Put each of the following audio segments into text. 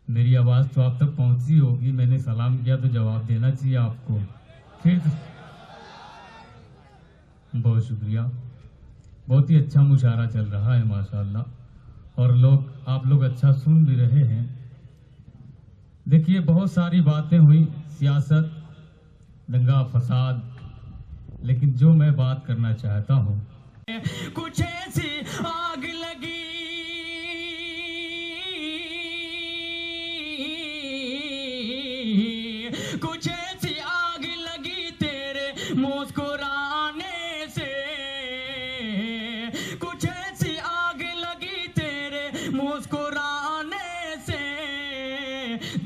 मेरी आवाज़ तो आप तक पहुंची होगी। मैंने सलाम किया तो जवाब देना चाहिए आपको। फिर बहुत शुक्रिया। बहुत ही अच्छा मुशायरा चल रहा है माशाल्लाह, और आप लोग अच्छा सुन भी रहे हैं। देखिए, बहुत सारी बातें हुई, सियासत, दंगा फसाद, लेकिन जो मैं बात करना चाहता हूँ, कुछ ऐसी आग लगी कुछ ऐसी आग लगी तेरे मुस्कुराने से, कुछ ऐसी आग लगी तेरे मुस्कुराने से,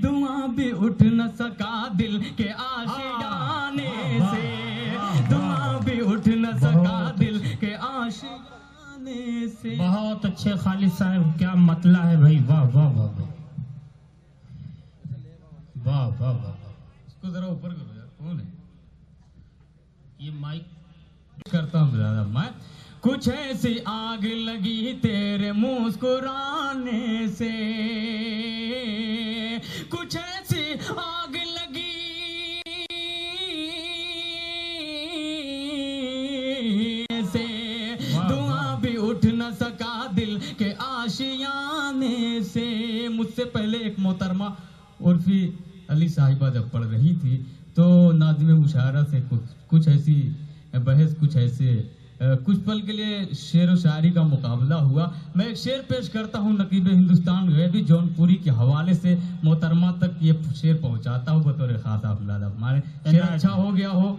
धुआं भी उठ न सका दिल के आशियाने से, धुआं भी उठ न सका दिल के आशियाने से। बहुत अच्छे खालिद साहब, क्या मतला है भाई, वाह वाह वाह वाह वाह वाह। इसको जरा ऊपर करो यार, कौन है ये माइक? करता हूँ दादा मैं। कुछ ऐसी आग लगी तेरे मुस्कुराने से, कुछ ऐसी आग लगी से, धुआं भी उठ न सका दिल के आशियाने से। मुझसे पहले एक मोहतरमा उर्फी अली साहिबा जब पढ़ रही थी, तो नाज़िम मुशायरा से कुछ ऐसी बहस, कुछ पल के लिए शेर व शायरी का मुकाबला हुआ। मैं एक शेर पेश करता हूँ, नकीब हिंदुस्तान गैबी जौनपुरी के हवाले से मोहतरमा तक ये शेर पहुँचाता हूँ बतौर खास। आप हमारे शेर अच्छा हो गया हो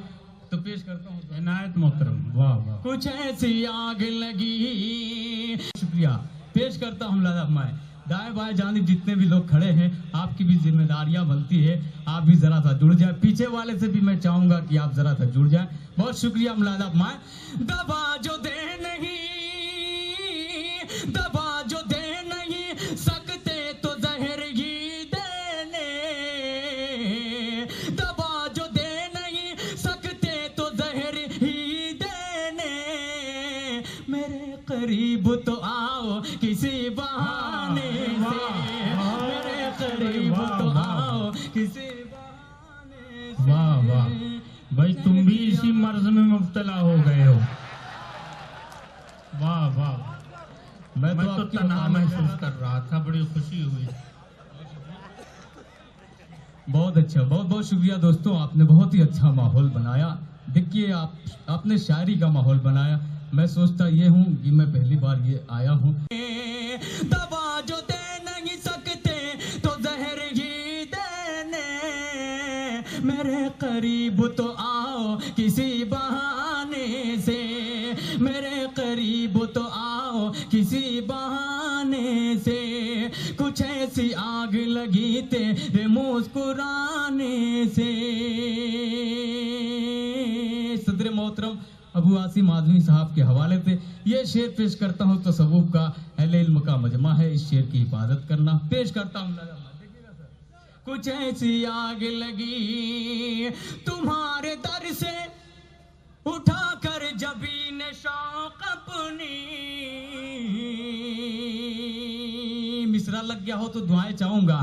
तो पेश करता हूँ। इनायत मोहतरम, वाह वाह। कुछ ऐसी आग लगी। शुक्रिया। पेश करता हूँ लादा मैं। दाएं बाएं जानिब जितने भी लोग खड़े हैं, आपकी भी जिम्मेदारियां बनती है, आप भी जरा सा जुड़ जाए। पीछे वाले से भी मैं चाहूंगा कि आप जरा सा जुड़ जाएं। बहुत शुक्रिया मुलादा माए। दबा जो दे नहीं, दबा जो दे नहीं सकते तो जहर ही देने, दबा जो दे नहीं सकते तो जहर ही देने, मेरे करीब तो आओ किसी बहाने से, मेरे करीब तो आओ किसी बहाने से। वाह वाह भाई, तुम भी इसी मर्ज में मुब्तला हो गए हो। वाह वाह। मैं तो तनाव महसूस कर रहा था, बड़ी खुशी हुई। बहुत अच्छा, बहुत बहुत शुक्रिया दोस्तों, आपने बहुत ही अच्छा माहौल बनाया। देखिए, आपने शायरी का माहौल बनाया। मैं सोचता ये हूँ कि मैं पहली बार ये आया हूँ। दबा जो दे नहीं सकते तो जहर ही देने, मेरे करीब तो आओ किसी बहाने से, मेरे करीब तो आओ किसी बहाने से। कुछ ऐसी आग लगी तेरे मुस्कुराने से। सदर मोहतरम अबू आसिम आजमी साहब के हवाले से ये शेर पेश करता हूँ। तसव्वुफ का अहले इल्म का मजमा है, इस शेर की हिफाजत करना। पेश करता हूँ। कुछ ऐसी आग लगी तुम्हारे दर से, उठा कर जबीन शौक अपनी। मिसरा लग गया हो तो दुआएं चाहूंगा।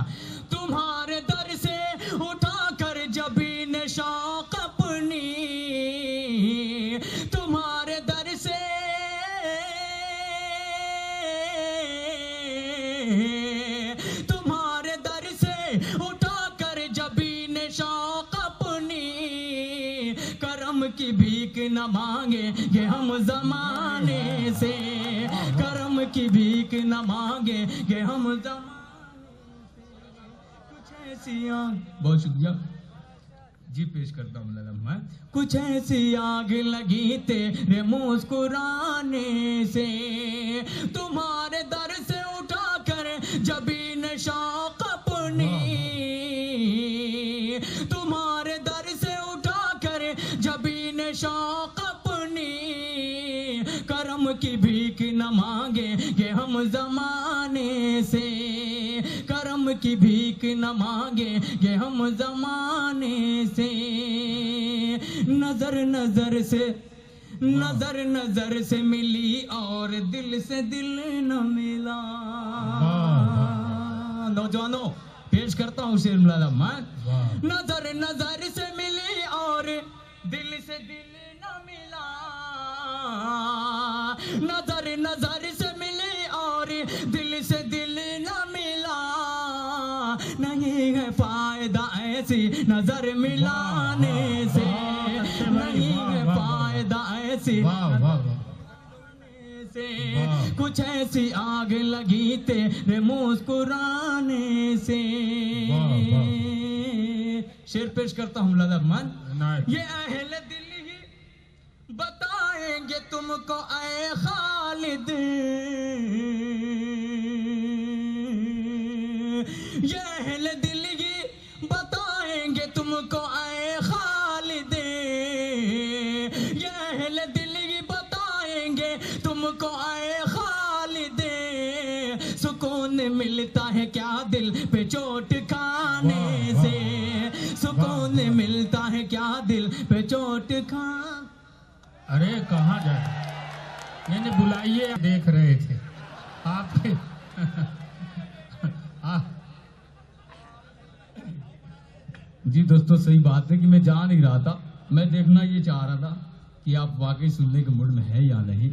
तुम्हारे दर से उठा कर जबीन शौक अपनी, तुम्हारे दर से तुम्हारे दर से उठा कर जबीन शौक अपनी, करम की भीख न मांगे हम जमाने से, करम की भीख न मांगे हम जमाने से। कुछ ऐसी आग, बहुत शुक्रिया जी, पेश करता हूँ मैं। कुछ ऐसी आग लगी तेरे मुस्कुराने से, तुम्हारे दर से उठा कर जबीन शौक अपनी, तुम्हारे दर से उठा कर जबीन शौक अपनी, करम की भीख न मांगे हम जमाने से, करम की भीख न मांगे हम जमाने से। नजर नजर से, नजर नजर से मिली और दिल से दिल न मिला। नौजवानों हूँ शेर मुलादा मैं। वाह नजर नजर से मिली और दिल से दिल न मिला, नजर नजर से मिली और दिल से दिल न मिला, नहीं है फायदा ऐसी नजर मिलाने से, नहीं है फायदा ऐसी वाह वाह वाह से, कुछ ऐसी आग लगी तेरे मुस्कुराने से। शेर पेश करता हूँ मुलादा मन। नाइस। ये अहले दिल ही बताएंगे तुमको ऐ खालिद, ये अहले दिल ही बताएंगे तुमको ऐ खालिद, ये अहले दिल ही बताएंगे तुमको ऐ खालिद, सुकून मिलता है क्या दिल पे चोट खाने से, सुकून मिलता है क्या दिल पे चोट खा। अरे कहाँ जाए, मैंने बुलाइए देख रहे थे आपके जी दोस्तों सही बात है कि मैं जा नहीं रहा था, मैं देखना ये चाह रहा था कि आप वाकई सुनने के मूड में है या नहीं।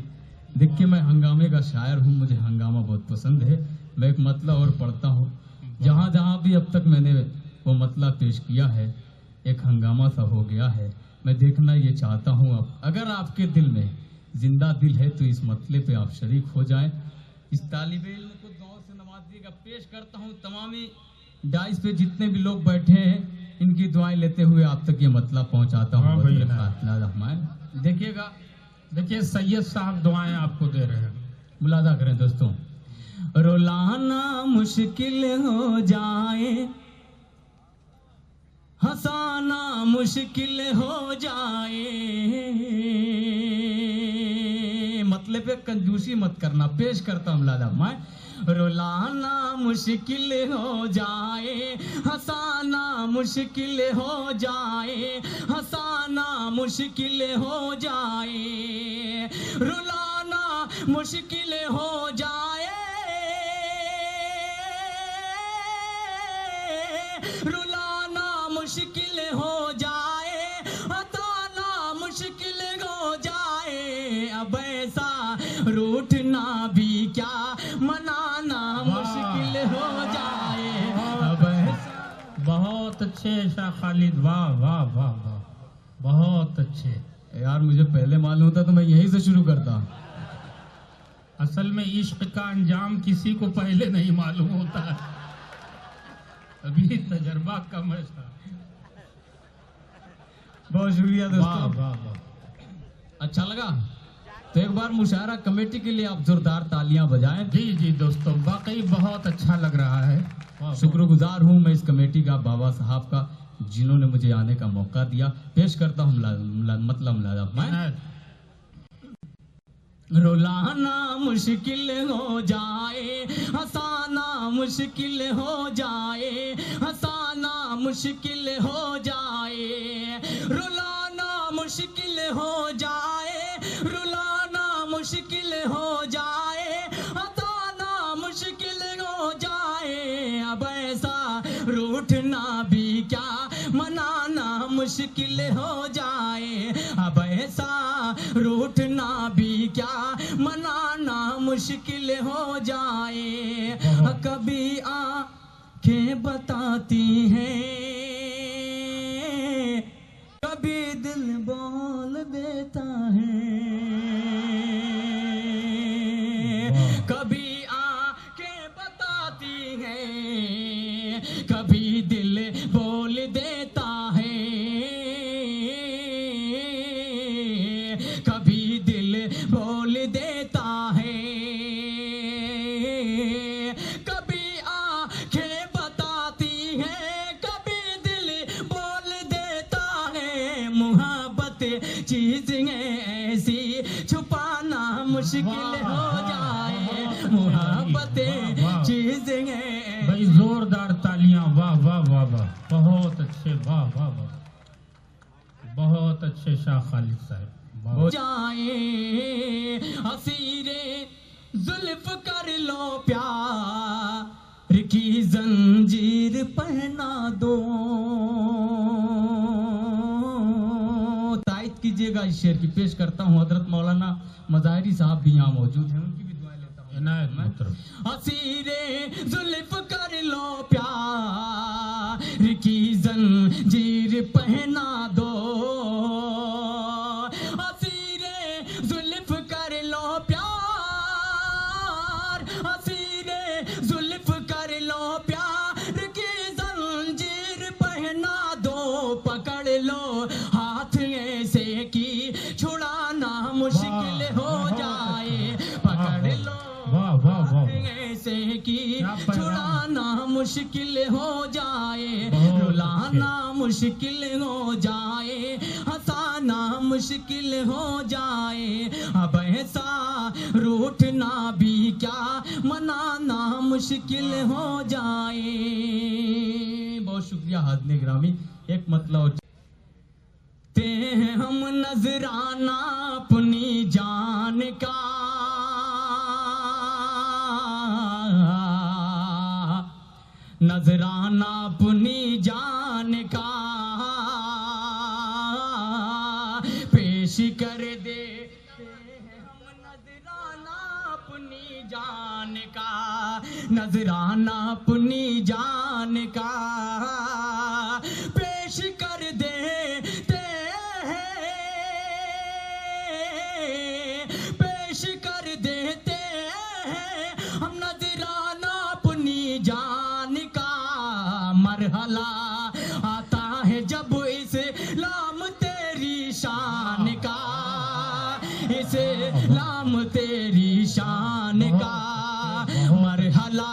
देखिए मैं हंगामे का शायर हूँ, मुझे हंगामा बहुत पसंद है। मैं एक मतला और पढ़ता हूँ, जहाँ जहाँ भी अब तक मैंने वो मतला पेश किया है एक हंगामा सा हो गया है। मैं देखना ये चाहता हूँ अब अगर आपके दिल में जिंदा दिल है तो इस मतले पे आप शरीक हो जाएं। इस तालिबे इल्म को दुआओं से नवाजिएगा। पेश करता हूँ तमामी डाइस पे जितने भी लोग बैठे हैं इनकी दुआएं लेते हुए आप तक ये मतला पहुँचाता हाँ हूँ। भैया। देखिएगा, देखिए सैयद साहब दुआएं आपको दे रहे हैं। मुलादा करें दोस्तों। रुलाना मुश्किल हो जाए, हंसाना मुश्किल हो जाए, मतलब पे कंजूसी मत करना। पेश करता हूँ मुलादा मैं। रुलाना मुश्किल हो जाए, हंसाना मुश्किल हो जाए, हंसाना मुश्किल हो जाए, रुलाना मुश्किल हो जाए, रुलाना मुश्किल हो जाए, हंसाना मुश्किल हो जाए, अब ऐसा रूठना भी क्या मनाना मुश्किल हो जाए, अब ऐसा। बहुत अच्छे शाह खालिद, वाह वाह वाह वाह, बहुत अच्छे। यार मुझे पहले मालूम होता तो मैं यहीं से शुरू करता। असल में इश्क का अंजाम किसी को पहले नहीं मालूम होता है, अभी तजर्बा कम है। बहुत शुक्रिया वाह दोस्तों। वाह वाह। अच्छा लगा तो एक बार मुशायरा कमेटी के लिए आप जोरदार तालियां बजाएं। जी जी दोस्तों, वाकई बहुत अच्छा लग रहा है। वाह, शुक्रगुजार हूं मैं इस कमेटी का, बाबा साहब का, जिन्होंने मुझे आने का मौका दिया। पेश करता हूँ मतलब मुलादा मैं। रुलाना मुश्किल हो जाए, हंसाना मुश्किल हो जाए, हंसाना मुश्किल हो जाए, रुलाना मुश्किल हो जाए, रुलाना मुश्किल हो जाए, हंसाना मुश्किल हो जाए, अब ऐसा रूठना भी क्या मनाना मुश्किल हो जाए, अब ऐसा रूठना भी क्या मनाना मुश्किल हो जाए, कभी आंखें बताती हैं, कभी दिल बोल देता है, कभी आंखें बताती हैं, कभी दिल बोल देता है, कभी दिल बोल देता है, कभी आंखें बताती हैं, कभी दिल बोल देता है, मुहब्बत चीज है ऐसी छुपाना मुश्किल हो जाए, मुहब्बत चीज है। भाई जोरदार तालियां, वाह वाह वाह वाह, बहुत अच्छे, वाह वाह वाह, बहुत अच्छे शाह खालिद साहब। हो जाए हसीरे जुल्फ कर लो प्यार की जंजीर अंजीर पहना दो। तायद कीजिएगा इस शेर की। पेश करता हूँ हजरत मौलाना मज़ाहिरी साहब भी यहाँ मौजूद हैं, उनकी भी दुआएं लेता हूँ। इनायत मुहतरम। असीरे जुल्फ कर लो प्यार की जंजीर पहना दो। असीरे जुल्फ कर लो प्यार, असीरे जुल्फ कर लो प्यार की जंजीर पहना दो। पकड़ लो हाथ ऐसे की छुड़ाना मुश्किल हो जाए। पकड़ लो वाह वाह वाह, ऐसे की क्या पैगाम। छुड़ाना मुश्किल हो जाए, बहुत रुलाना मुश्किल हो जाए, हंसाना मुश्किल हो जाए। अब ऐसा रूठना भी क्या, मनाना मुश्किल हो जाए। बहुत शुक्रिया हाज़िर ग्रामी। एक मतलब ते हैं हम नजराना अपनी जान का, नजराना अपनी जान का पेश कर देते हैं हम। नजराना अपनी जान का, नजराना अपनी जान का पेश कर देते हैं, पेश कर देते हैं हम। नजराना अपनी जान का मरहला आता है जब इस्लाम तेरी शान का, इस्लाम तेरी शान का मरहला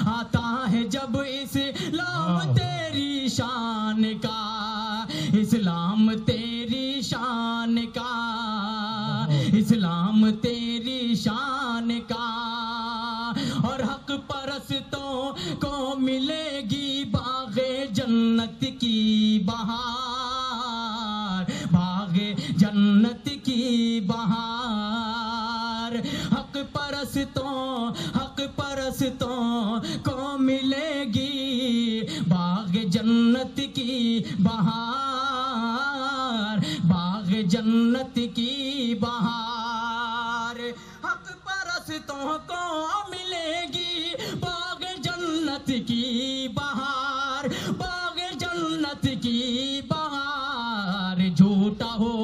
आता है जब इस्लाम तेरी शान का, इस्लाम तेरी शान का, इस्लाम तेरी शान का। और हक परस्तों को मिलेगी बागे जन्नत की बहार, बागे जन्नत की बहार। हक परस्तों को मिलेगी बागे जन्नत की बहार, बागे जन्नत की बहार। हक परस्तों को मिलेगी बाग जन्नत की बहार, बाग जन्नत की बहार। झूठा हो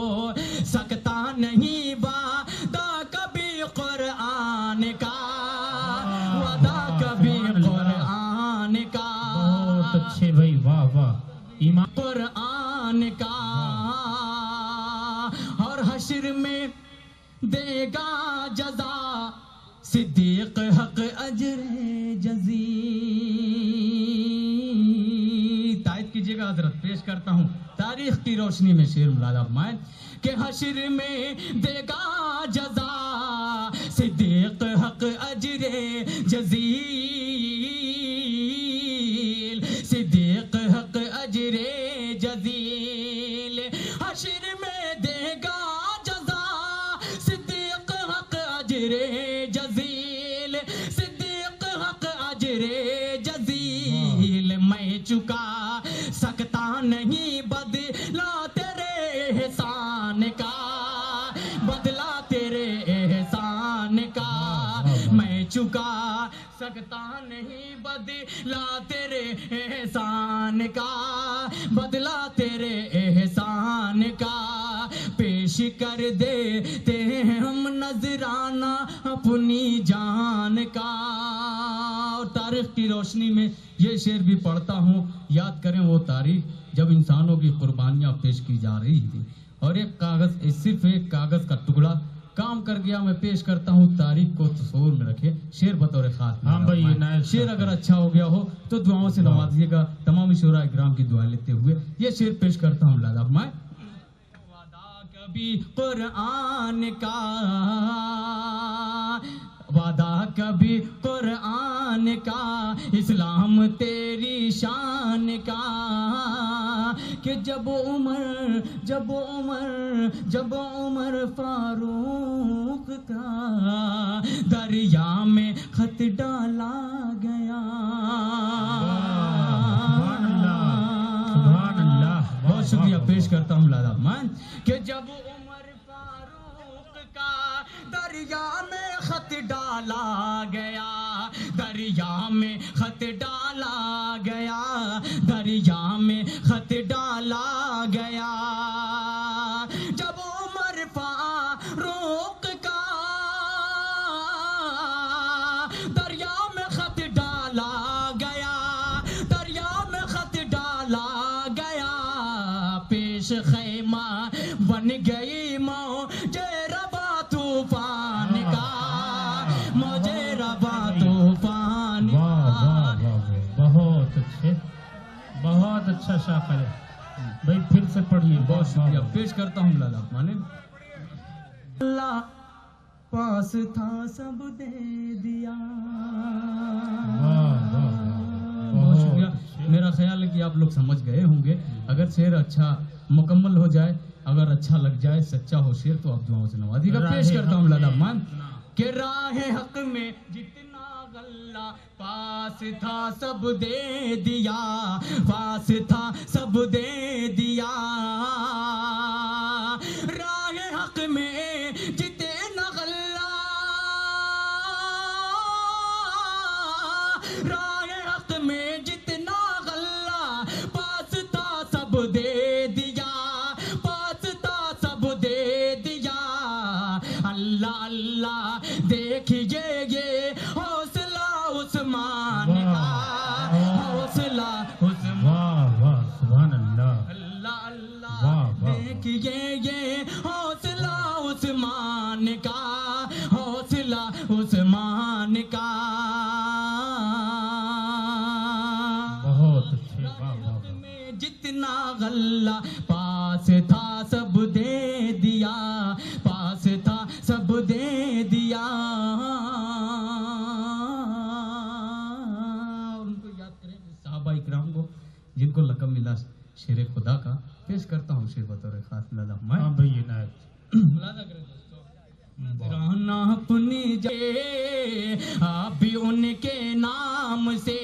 सकता नहीं वादा कभी कुरान का, वादा कभी कुरान का। बहुत अच्छे भाई, वाह वाह। ईमान कुरान का। और हश्र में देगा जजा सिद्दीक हक अजर जजी। तायद कीजिएगा हजरत। पेश करता हूँ तारीख की रोशनी में शेर मुलादा फरमाएं कि हश्र में देगा जजा सिद्दीक हक अजर जजील, सिद्दीक हक अजर जजील। हश्र में देगा जजा सिद्दीक हक अजर जजील, सिद्दीक हक अजर जजील। मैं चुका सकता नहीं बदला तेरे एहसान का, बदला तेरे एहसान का। मैं चुका सकता नहीं बदला तेरे एहसान का, बदला तेरे एहसान का। पेश कर देते हैं हम नजराना अपनी जान का। और तारीख की रोशनी में ये शेर भी पढ़ता हूँ। याद करें वो तारीख जब इंसानों की कुर्बानियाँ पेश की जा रही थी, और एक कागज, सिर्फ एक कागज का टुकड़ा काम कर गया। मैं पेश करता हूँ तारीख को तस्वूर में रखे। शेर बतौर खात्मा। हाँ भाई, इनायत शेर अगर अच्छा हो गया हो तो दुआओं से नवाजिएगा। तमाम शोरा इकराम की दुआ लेते हुए ये शेर पेश करता हूँ। लादा मैं वादा कभी कुरान का, वादा कभी कुरान का, इस्लाम तेरी शान का। कि जब उमर फारूक का दरिया में खत डाला गया, शुक्रिया वाह, पेश वाह। करता हूँ लादा मान कि जब उमर फारूक का दरिया में खत डाला गया, दरिया में खत डाला गया, दरिया में खत डाला गया, जब उमर फारूक का दरिया में खत डाला गया, दरिया में खत डाला गया, पेश खैमा बन गई मौजे रबा तूफान का, मौजे रबा तूफान वाह वाह का। वाह वाह, बहुत अच्छे, बहुत अच्छा शाखा है भाई, फिर से पढ़िए। बहुत शुक्रिया पेश करता हूँ लाला माने। अल्लाह पास था सब दे दिया। बहुत शुक्रिया। मेरा ख्याल है कि आप लोग समझ गए होंगे। अगर शेर अच्छा मुकम्मल हो जाए, अगर अच्छा लग जाए, सच्चा हो शेर, तो आप दुआओं से नवाजिएगा। पेश करता हूँ लाला मान के राह हक में जितना गल्ला पास था सब दे दिया, पास था सब दे दिया, राह हक में जितना गल्ला, राह हक में जितना गल्ला पास था सब दे दिया, पास था सब दे दिया, अल्लाह अल्लाह देखिए ये हौसला उस्मान का, हौसला उस्मान, वाह वाह, सुभान अल्लाह, अल्लाह अल्लाह वाह, वाह। देखिए ये हौसला उस्मान का, हौसला उस्मान का। बहुत अच्छे, वाह वाह वाह। में जितना गल्ला पास था सब दे दिया, पास था सब दे दिया। उनको याद करें साहबा इकराम को जिनको लक़ब मिला शेर खुदा का। पेश करता हूँ शेर बतौर खास लाला मैं। हाँ भाई इनायत। मुलाजा करें दोस्तों। नजराना अपनी जे आप भी उनके नाम से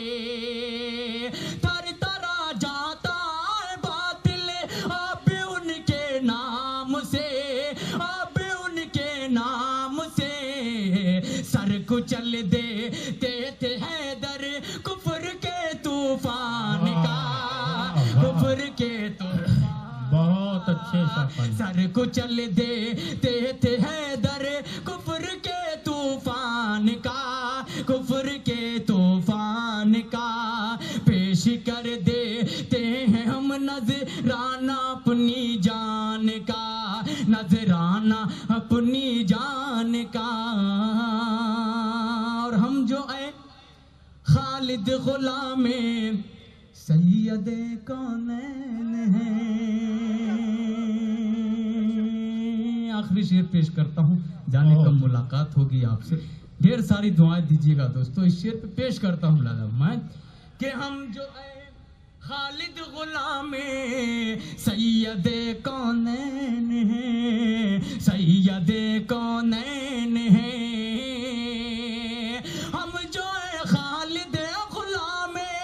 तर तरा जाता है बातिल, आप भी उनके नाम से, आप भी उनके नाम से सर कुचल देते थे हैदर कुफर के तूफान का, कुफर के तूफान, बहुत अच्छे शाखा। सर कुचल देते थे हैदर कुफर के तूफान का, कुफर के तूफान का। पेश कर देते हैं हम नजराना अपनी जान का, नजराना अपनी जान का। और हम जो है खालिद गुलामे सैयदे कौनैन हैं। आखिरी शेर पेश करता हूँ, जाने कब मुलाकात होगी आपसे। ढेर सारी दुआएं दीजिएगा दोस्तों। इस शेर पे पेश करता हूँ लाला मैं कि हम जो है खालिद गुलामे सैयदे कौनैन हैं, सैयदे कौनैन हैं। हम जो है खालिद गुलामे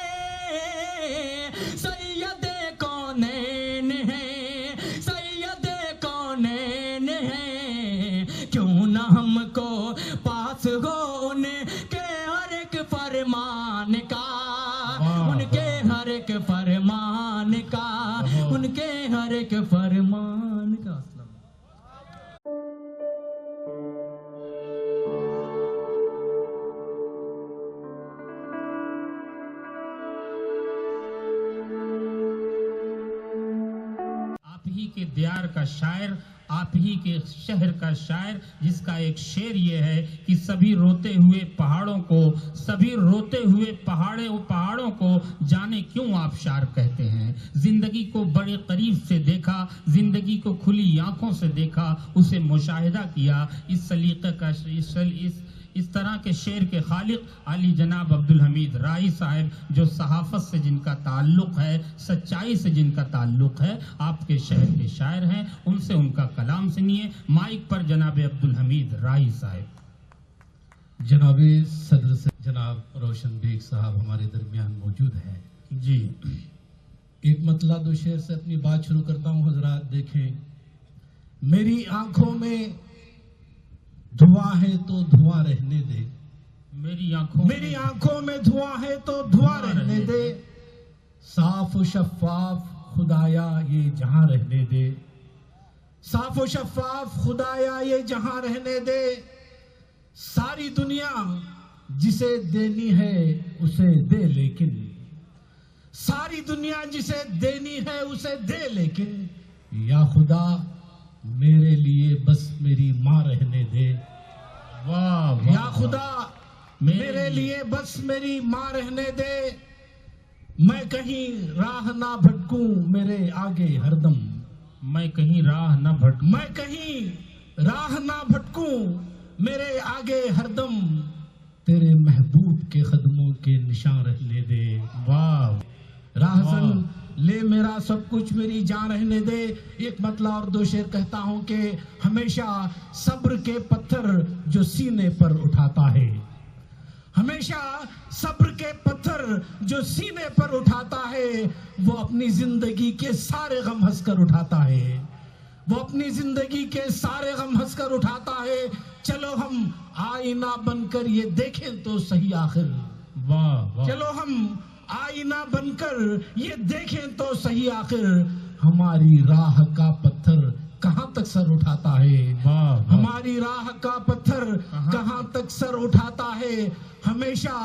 सैयदे कौनैन हैं, सैयदे कौनैन हैं। क्यों ना हमको पास हो उनके हर एक फरमान का, उनके हर एक फरमान का, उनके हर एक फरमान का। आप ही के दियार का शायर, आप ही के शहर का शायर, जिसका एक शेर ये है कि सभी रोते हुए पहाड़ों को, सभी रोते हुए पहाड़ों को जाने क्यों आप शार कहते हैं। जिंदगी को बड़े करीब से देखा, जिंदगी को खुली आंखों से देखा, उसे मुशाहिदा किया। इस सलीके का इस तरह के शेर के खालिक आली जनाब अब्दुल हमीद राही साहब, जो सहाफत से जिनका ताल्लुक है, सच्चाई से जिनका ताल्लुक है, आपके शहर के शायर हैं। उनसे उनका कलाम सुनिए। माइक पर जनाब अब्दुल हमीद राही साहब। जनाब सदर से जनाब रोशन बेग साहब हमारे दरमियान मौजूद हैं। जी एक मतला दो शेर से अपनी बात शुरू करता हूं। हजरात देखें, मेरी आंखों में धुआं है तो धुआं रहने दे, मेरी आंखों में धुआं है तो धुआं रहने दे, साफ शफाफ खुदाया ये जहां रहने दे, साफ शफाफ खुदाया ये जहां रहने दे, सारी दुनिया जिसे देनी है उसे दे, लेकिन सारी दुनिया जिसे देनी है उसे दे, लेकिन या खुदा मेरे लिए बस मेरी माँ रहने दे। वाह वाह, या खुदा मेरे लिए बस मेरी माँ रहने दे, मैं कहीं राह ना भटकूं मेरे आगे हरदम, मैं कहीं राह न भटकूं, मैं कहीं राह ना भटकूं मेरे आगे हरदम, तेरे महबूब के कदमों के निशान रहने दे। वाह, राहजन ले मेरा सब कुछ मेरी जान रहने दे। एक मतला और दो शेर कहता हूं कि हमेशा सब्र के पत्थर जो सीने पर उठाता है, हमेशा सब्र के पत्थर जो सीने पर उठाता है, वो अपनी जिंदगी के सारे गम हंसकर उठाता है, वो अपनी जिंदगी के सारे गम हंसकर उठाता है। चलो हम आईना बनकर ये देखें तो सही आखिर, वाह वाह, चलो हम आईना बनकर ये देखें तो सही आखिर, हमारी राह का पत्थर कहां तक सर उठाता है, वाह वाह, हमारी राह का पत्थर कहां तक सर उठाता है। हमेशा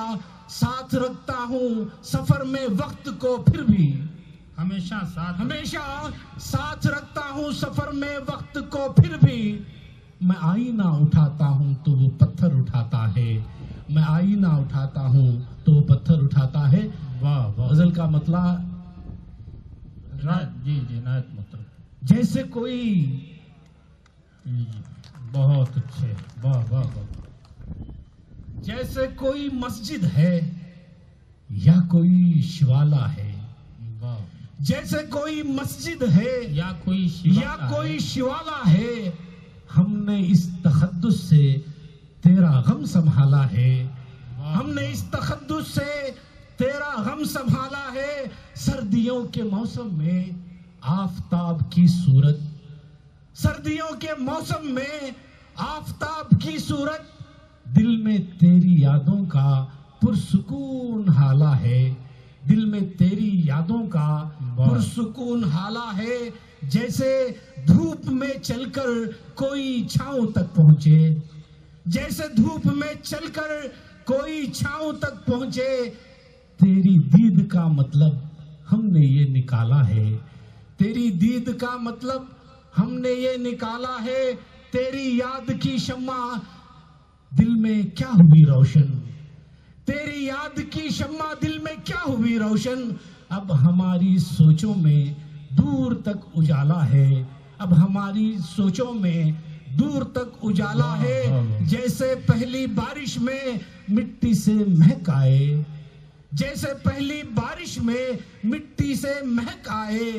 साथ रखता हूं सफर में वक्त को, फिर भी हमेशा साथ रखता हूं सफर में वक्त को, फिर भी मैं आईना उठाता हूं तो वो पत्थर उठाता है, मैं आईना उठाता हूं तो वो पत्थर उठाता है। वाह वाह, गजल का मतला, जी जी नायत मतलब, जैसे कोई बहुत अच्छे, वाह वाह वाह, जैसे कोई मस्जिद है या कोई शिवाला है, वाह, जैसे कोई मस्जिद है या कोई शिवाला है, हमने इस तखद्दुस से तेरा गम संभाला है, हमने इस तखद्दुस से तेरा गम संभाला है। सर्दियों के मौसम में आफताब की सूरत, सर्दियों के मौसम में आफताब की सूरत, दिल में तेरी यादों का पुरसुकून हाला है, दिल में तेरी यादों का पुरसुकून हाला है। जैसे धूप में चलकर कोई छांव तक पहुंचे, जैसे धूप में चलकर कोई छांव तक पहुंचे, तेरी दीद का मतलब हमने ये निकाला है, तेरी दीद का मतलब हमने ये निकाला है। तेरी याद की शम्मा दिल में क्या हुई रोशन, तेरी याद की शम्मा दिल में क्या हुई रोशन, अब हमारी सोचों में दूर तक उजाला है, अब हमारी सोचों में दूर तक उजाला है। जैसे पहली बारिश में मिट्टी से महक आए, जैसे पहली बारिश में मिट्टी से महक आए,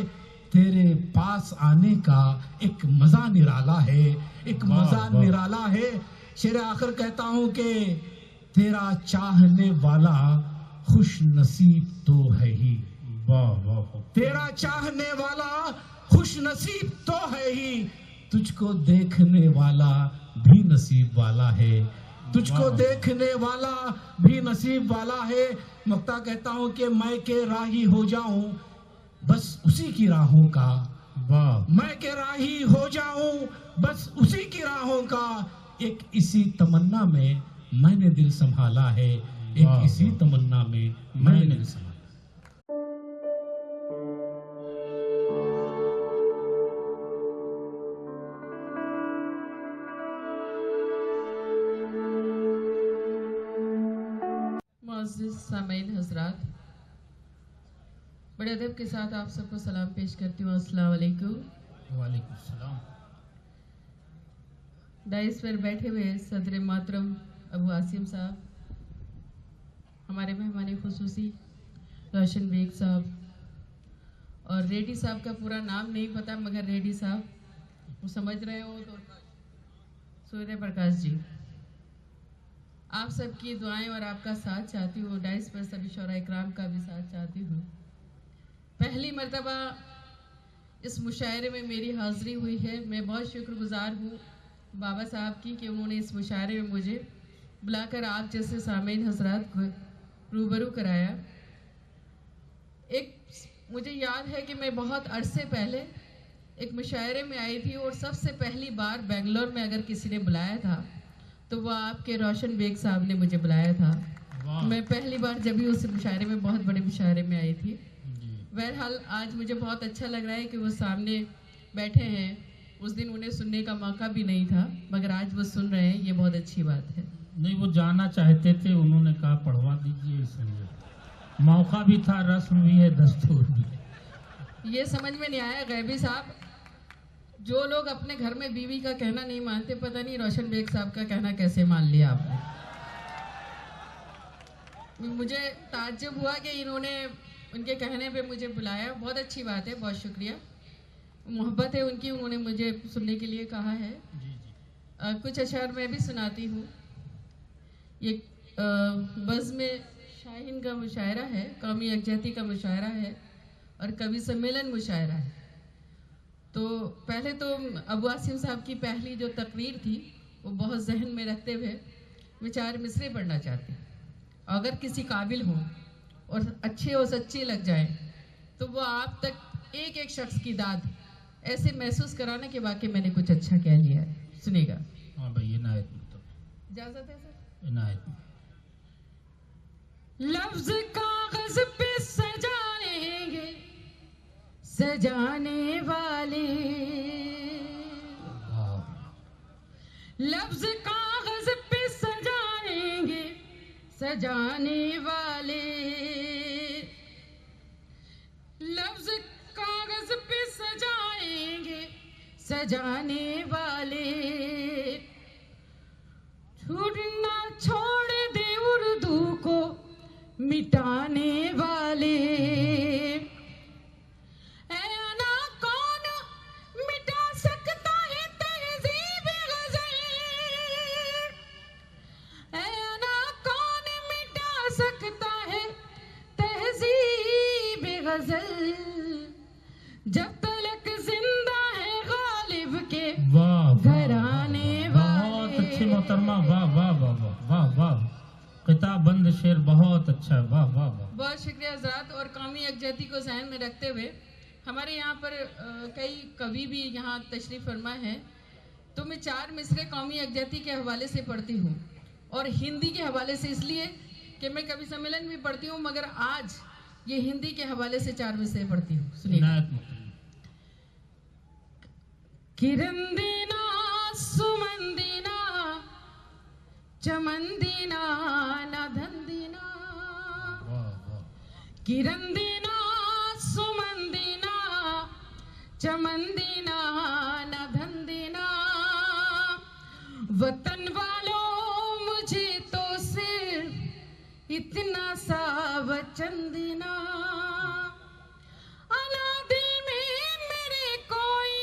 तेरे पास आने का एक मजा निराला है, एक मजा निराला है। शेर आखिर कहता हूं कि तेरा चाहने वाला खुश नसीब तो है ही, वाह वाह, तेरा चाहने वाला खुश नसीब तो है ही, तुझको देखने वाला भी नसीब वाला है, तुझको देखने वाला भी नसीब वाला है। मक्ता कहता हूं कि मैं के राही हो जाऊं बस उसी की राहों का, वाह, मैं के राही हो जाऊं बस उसी की राहों का, एक इसी तमन्ना में मैंने दिल संभाला है, एक इसी तमन्ना में मैंने दिल संभाला। मुअज़्ज़िज़ सामीन हज़रात, बड़े अदब के साथ आप सबको सलाम पेश करती हूँ। अस्सलाम वालेकुम। वालेकुम सलाम। डाइस पर बैठे हुए सदर मोहतरम अबू आसिम साहब, हमारे मेहमान खुसूसी रोशन बेग साहब, और रेड्डी साहब का पूरा नाम नहीं पता मगर रेड्डी साहब वो समझ रहे हो तो सूर्य प्रकाश जी, आप सबकी दुआएं और आपका साथ चाहती हूँ। डाइस पर सभी शौरा इकराम का भी साथ चाहती हूँ। पहली मर्तबा इस मुशायरे में मेरी हाज़िरी हुई है। मैं बहुत शुक्रगुज़ार हूँ बाबा साहब की कि उन्होंने इस मुशायरे में मुझे बुलाकर आप जैसे सामीन हजरात को रूबरू कराया। एक मुझे याद है कि मैं बहुत अरसे पहले एक मुशायरे में आई थी और सबसे पहली बार बेंगलोर में अगर किसी ने बुलाया था तो वह आपके रोशन बेग साहब ने मुझे बुलाया था। मैं पहली बार जब भी उस मुशायरे में, बहुत बड़े मुशायरे में आई थी। बहरहाल आज मुझे बहुत अच्छा लग रहा है कि वो सामने बैठे हैं। उस दिन उन्हें सुनने का मौका भी नहीं था मगर आज वो सुन रहे हैं, ये बहुत अच्छी बात है। नहीं, वो जाना चाहते थे, उन्होंने कहा पढ़वा दीजिए, इसलिए मौका भी था, रस्म भी है, दस्तूर भी। ये समझ में नहीं आया गैबी साहब, जो लोग अपने घर में बीवी का कहना नहीं मानते, पता नहीं रोशन बेग साहब का कहना कैसे मान लिया आपने। मुझे ताज्जुब हुआ कि इन्होंने उनके कहने पे मुझे बुलाया। बहुत अच्छी बात है, बहुत शुक्रिया, मोहब्बत है उनकी, उन्होंने मुझे सुनने के लिए कहा है। कुछ अशार मैं भी सुनाती हूँ। ये बज़्म शाहीन का मुशायरा है, कौमी यकजहती का मुशायरा है और कवि सम्मेलन मुशायरा है। तो पहले तो अबू आसिम साहब की पहली जो तकरीर थी वो बहुत जहन में रखते हुए मैं 4 मिसरे पढ़ना चाहती हूँ। अगर किसी काबिल हो और अच्छे और सच्चे लग जाए तो वो आप तक एक एक शख्स की दाद ऐसे महसूस कराना कि वाकई मैंने कुछ अच्छा कह लिया है। सुनेगा? हाँ भाई, इनायत इजाजत है सर? इनायत। लफ्ज कागज पे सजाएंगे सजाने वाले, लफ्ज कागज पे सजाएंगे सजाने वाले, लफ्ज कागज पे सजाएंगे सजाने वाले, छूटना छोड़ दे उर्दू को मिटाने वाले। ऐना कौन मिटा सकता है तहजीब गज़ल, ऐना कौन मिटा सकता है तहजीब गज़ल, जब तलक जिंदा है गालिब के घराने वाले। बहुत अच्छी मोहतरमा, वाह वाह वाह वाह वाह वाह, किताब बंद शेर बहुत अच्छा है, वाह वाह वाह। बहुत शुक्रिया हज़रात। और कौमी यकजहती को ज़हन में रखते हुए हमारे यहाँ पर कई कवि भी यहाँ तशरीफ़ फरमा है, तो मैं 4 मिसरे कौमी यकजहती के हवाले से पढ़ती हूँ और हिंदी के हवाले से, इसलिए कि मैं कवि सम्मेलन भी पढ़ती हूँ मगर आज ये हिंदी के हवाले से 4 मिसरे पढ़ती हूँ। सुनिए। किरण दीना सुमन दीना चमन दीना ना धन दीना, किरण दीना सुमन दीना चमन दीना ना धन दीना, वतन वालों मुझे तो सिर्फ इतना सा वचन देना, अना दिल में मेरे कोई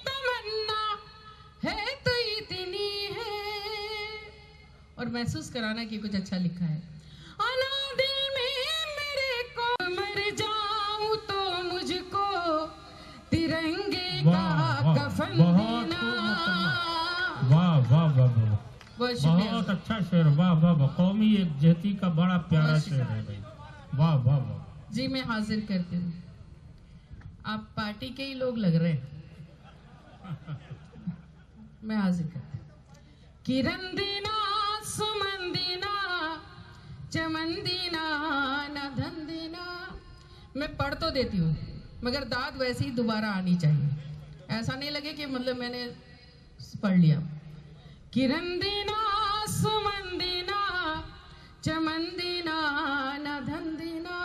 तमन्ना है तो इतनी है, और महसूस कराना कि कुछ अच्छा लिखा है। अना दिल में मेरे को मर जाऊं तो मुझको तिरंगे का कफन देना। वाह वाह वाह वाह, बहुत शुक्रिया। बहुत अच्छा शेर, वाह वाह वाह, कौमी यकजहती का बड़ा प्यारा शेर है भाई, वाह वाह वाह। जी मैं हाजिर करती हूँ, आप पार्टी के ही लोग लग रहे हैं। मैं हाजिर करती हूँ। किरण दीना सुमन दीना चमन दीना न धन दीना। मैं पढ़ तो देती हूँ मगर दाद वैसे ही दोबारा आनी चाहिए, ऐसा नहीं लगे कि मतलब मैंने पढ़ लिया। किरण दीना सुमन दीना चमन दीना न धन दीना,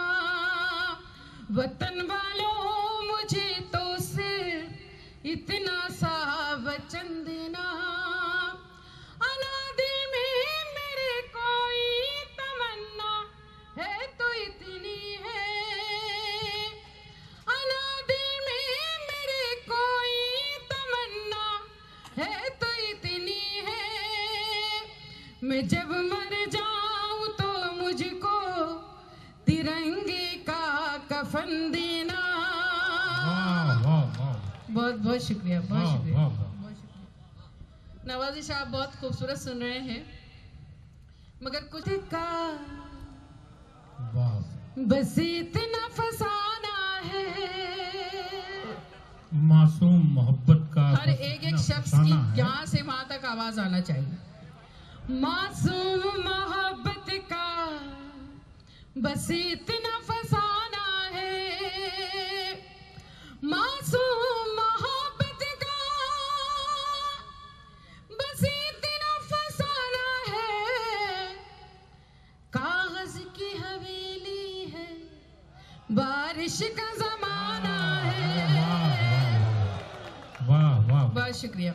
वतन वालों मुझे तो सिर्फ इतना सा वचन देना, अना दिल में मेरे कोई तमन्ना है तो इतनी है, अना दिल में मेरे कोई तमन्ना है तो इतनी है, मैं जब मर जाऊं तो मुझको तिरंगे का कफन देना। बहुत बहुत शुक्रिया, बहुत वाह, शुक्रिया, वाह, वाह। बहुत शुक्रिया। नवाजी साहब बहुत खूबसूरत सुन रहे हैं, मगर कुछ का वाह, बस इतना फसाना है, मासूम मोहब्बत का हर बस एक इतना शख्स फसाना की है। यहाँ से वहां तक आवाज आना चाहिए। मासूम मोहब्बत का बस इतना फसाना है, मासूम मोहब्बत का बस इतना फसाना है, कागज की हवेली है, बारिश का जमाना है। वाह वाह, बहुत शुक्रिया।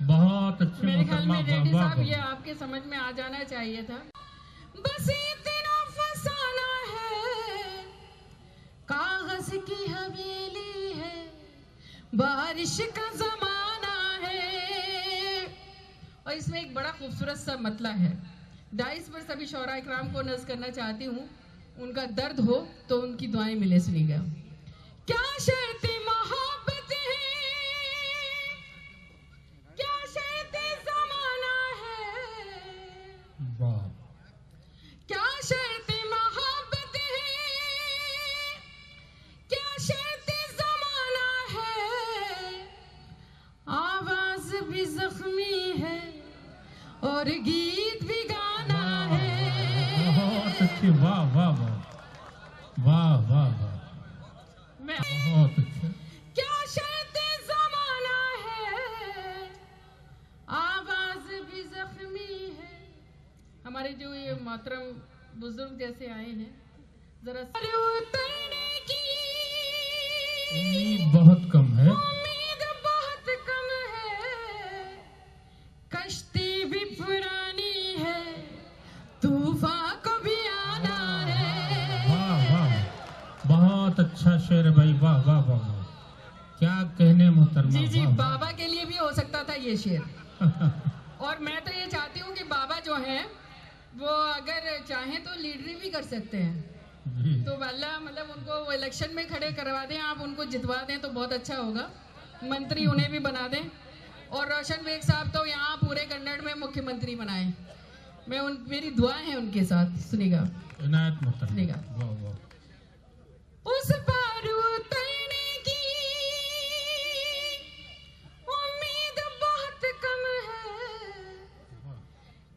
बहुत अच्छे मेरे ख्याल में मोहतरमा, रेड्डी वाह, साहब वाह, ये आपके समझ में आ जाना चाहिए था। बस इतना फसाना है, कागज की हवेली है, बारिश का जमाना है। और इसमें एक बड़ा खूबसूरत सा मतला है। डाइस पर सभी शौरा इकराम को नज़ करना चाहती हूँ, उनका दर्द हो तो उनकी दुआएं मिले। सुनिएगा। क्या शर्ती मोहब्बत है, क्या शर्ती जमाना है, वाह, क्या शर्ती मोहब्बत है, क्या शर्ती जमाना है, आवाज भी जख्मी है और गीत भी गाना है। बहुत अच्छे, वाह वाह वाह, वाह वाह वाह, मैं बहुत अच्छे। क्या शर्ते जमाना है, आवाज भी जख्मी है। हमारे जो ये मोहतरम बुजुर्ग जैसे आए हैं, जरा उतरने की उम्मीद बहुत कम है, उम्मीद बहुत कम है, कश्ती भी पुरानी है, तूफान को भी आना है। वाह वाह, बहुत अच्छा शेर है भाई, वाह वाह वाह वाह, क्या कहने मोहतरमा। जी जी, वाह, बाबा के लिए भी हो सकता था ये शेर। वाह। और मैं तो ये चाहती हूँ कि बाबा जो हैं वो अगर चाहें तो लीडरी भी कर सकते हैं। जी, तो अल्लाह मतलब उनको वो इलेक्शन में खड़े करवा दें, आप उनको जितवा दें तो बहुत अच्छा होगा। मंत्री उन्हें भी बना दें, और रोशन बेग साहब तो यहाँ पूरे कन्नड़ में मुख्यमंत्री बनाए। मैं मेरी दुआएं हैं उनके साथ। सुनिएगा। इनायत मोहतरमा, सुनिएगा। वाह वाह, उस पार उतरने की उम्मीद बहुत कम है,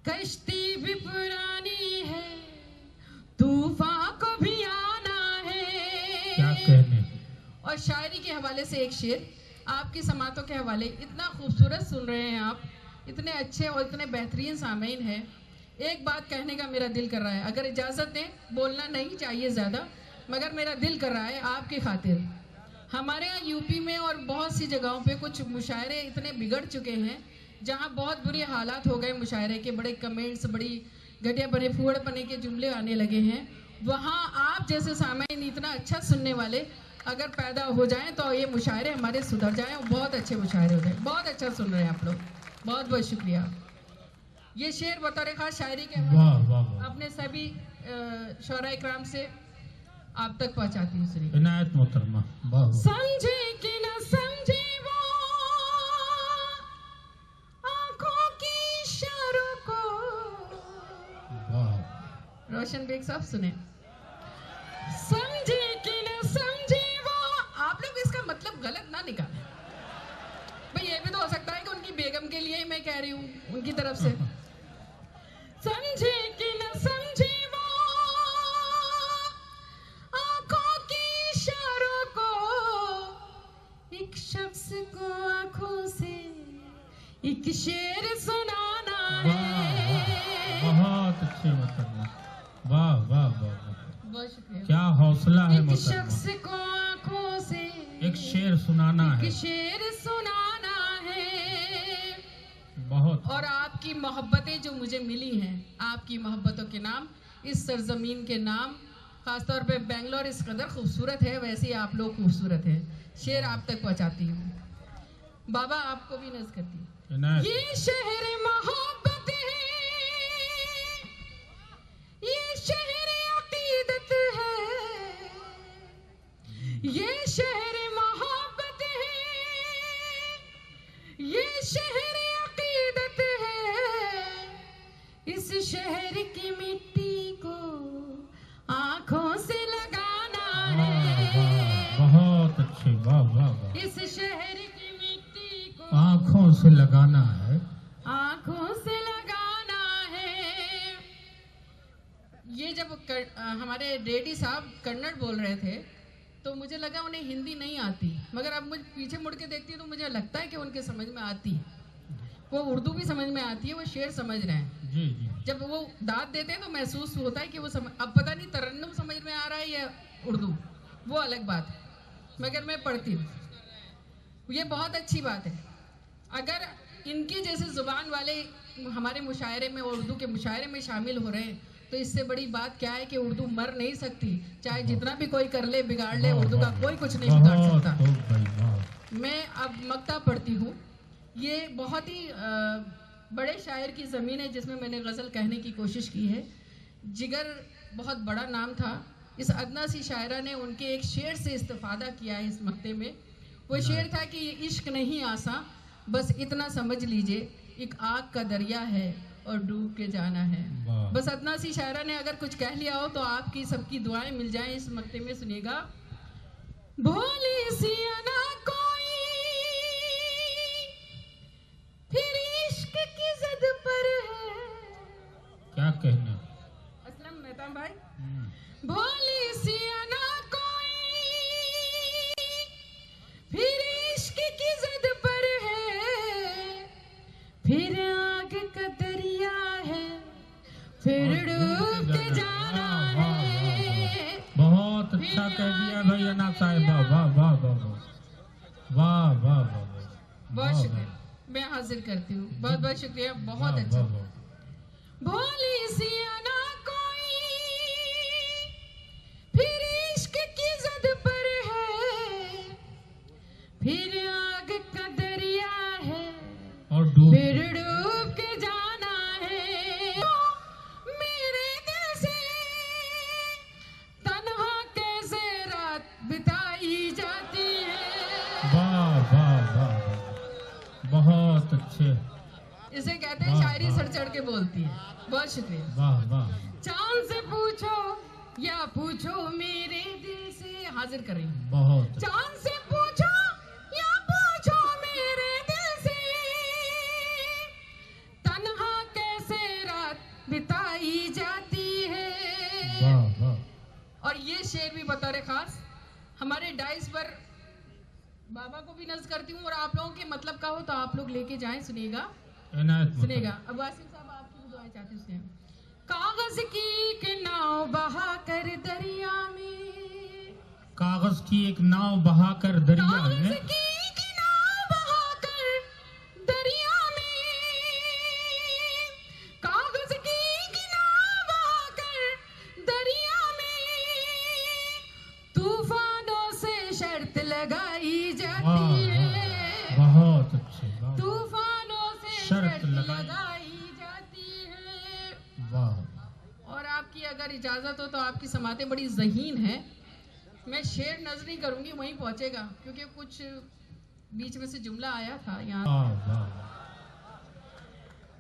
कश्ती भी पुरानी है, तूफान को भी आना क्या है। कहने। और शायरी के हवाले से एक शेर, आपकी समातों के हवाले। इतना खूबसूरत सुन रहे हैं आप, इतने अच्छे और इतने बेहतरीन सामीन हैं। एक बात कहने का मेरा दिल कर रहा है, अगर इजाज़त दें, बोलना नहीं चाहिए ज़्यादा, मगर मेरा दिल कर रहा है आपकी खातिर। हमारे यहाँ यूपी में और बहुत सी जगहों पे कुछ मुशायरे इतने बिगड़ चुके हैं, जहाँ बहुत बुरे हालात हो गए मुशायरे के, बड़े कमेंट्स, बड़ी घटिया बने फूहड़ पने के जुमले आने लगे हैं। वहाँ आप जैसे सामीन इतना अच्छा सुनने वाले अगर पैदा हो जाएं तो ये मुशायरे हमारे सुधर जाएं और बहुत अच्छे मुशायरे हो जाएं। बहुत अच्छा सुन रहे हैं आप लोग, बहुत बहुत शुक्रिया। ये शेर बतौर खास शायरी के वाह वाह वाह, अपने सभी शौरा इकराम से आप तक पहुंचाती हूँ। सुनिए। इनायत मोहतरमा, वाह वाह, समझे कि न समझे वो आंखों की इशारों को। वाह, रोशन बेग साहब सुने। समझे कि न समझे वो, आप लोग इसका मतलब गलत ना निकालें भाई, ये भी तो हो सकता है कि उनकी बेगम के लिए ही मैं कह रही हूँ, उनकी तरफ से। समझे कि न समझे वो आंखों के इशारों को, एक शख्स को आंखों से एक शेर सुनाना है। बहुत अच्छे मोहतरमा, वाह वाह वाह वाह, बहुत शुक्रिया। क्या हौसला है एक मोहतरमा, शख्स को आंखों से एक शेर सुनाना है, एक शेर सुनाना है। बहुत। और आपकी मोहब्बतें जो मुझे मिली हैं, आपकी मोहब्बतों के नाम, इस सरजमीन के नाम, खासतौर पे बेंगलोर इस कदर खूबसूरत है, वैसे ही आप लोग खूबसूरत हैं। शेर आप तक पहुंचाती हूँ, बाबा आपको भी नज़ करती हूँ। इनायत, ये शहर मोहब्बत है, ये शहर अकीदत है, ये शहर मोहब्बत इस शहर की मिट्टी को आंखों से लगाना है। आंखों से लगाना है। ये जब हमारे रेड्डी साहब कन्नड़ बोल रहे थे तो मुझे लगा उन्हें हिंदी नहीं आती, मगर अब मुझे पीछे मुड़ के देखती हूँ तो मुझे लगता है कि उनके समझ में आती है। वो उर्दू भी समझ में आती है, वो शेर समझ रहे हैं। जी जी। जब वो दाद देते हैं तो महसूस होता है कि वो अब पता नहीं तरन्नुम समझ में आ रहा है या उर्दू, वो अलग बात है, मगर मैं पढ़ती हूँ। ये बहुत अच्छी बात है। अगर इनके जैसे जुबान वाले हमारे मुशायरे में, उर्दू के मुशायरे में शामिल हो रहे हैं तो इससे बड़ी बात क्या है कि उर्दू मर नहीं सकती। चाहे जितना भी कोई कर ले, बिगाड़ ले, उर्दू का कोई कुछ नहीं बिगाड़ सकता। मैं अब मक्ता पढ़ती हूँ। ये बहुत ही बड़े शायर की ज़मीन है जिसमें मैंने गज़ल कहने की कोशिश की है। जिगर बहुत बड़ा नाम था। इस अदना सी शायरा ने उनके एक शेर से इस्तिफादा किया है इस मक्ते में। वो शेर था कि ये इश्क नहीं आसा, बस इतना समझ लीजिए, एक आग का दरिया है और डूब के जाना है। बस अदना सी शायरा ने अगर कुछ कह लिया हो तो आपकी सबकी दुआएं मिल जाएं। इस मक्ते में सुनिएगा। भोली सी अना कोई फिर इश्क की ज़द पर है। क्या कहना? असलम मेहता भाई। भोली सी अना कोई फिर इश्क की ज़द पर है, फिर आग का दरिया है, फिर डूब के जाना है। बहुत अच्छा कह दिया भाई अना साहिबा। वाह वाह वाह वाह वाह वाह। बहुत शुक्रिया, मैं हाजिर करती हूँ। बहुत बहुत शुक्रिया, बहुत अच्छा। भोली सी अना कोई फिर इश्क की ज़द पर है, फिर आग का दरिया है और डूब फिर डूब के जाना है। मेरे दिल से तन्हा कैसे रात बिताई जाती है। वाह वाह वाह। बहुत अच्छे। इसे कहते हैं शायरी सर चढ़ के बोलती है। बहुत शुक्रिया। वाह वाह। चांद से पूछो या पूछो मेरे दिल से। हाजिर कर रही हूँ। बहुत। चांद से पूछो या पूछो मेरे दिल से, तन्हा कैसे रात बिताई जाती है। वाह वाह। और ये शेर भी बतौर खास हमारे डाइस पर बाबा को भी नज़्म करती हूँ, और आप लोगों के मतलब का हो तो आप लोग लेके जाएं। सुनिएगा सुनिएगा। अब वासिम साहब आपकी भी दुआएं चाहते हैं। कागज की एक नाव बहा कर दरिया में, कागज की एक नाव बहाकर दरिया कागज में, की एक नाव बहा कर दरिया में, कागज की एक नाव बहा कर दरिया में, तूफानों से शर्त लगाई जाती है। बहुत अच्छे। तूफानों से शर्त लगाई जाती है। वाह। और आपकी अगर इजाजत हो तो आपकी समातें बड़ी ज़हीन है। मैं शेर नज़र नहीं करूंगी, वहीं पहुंचेगा, क्योंकि कुछ बीच में से जुमला आया था यहाँ। वाह वाह।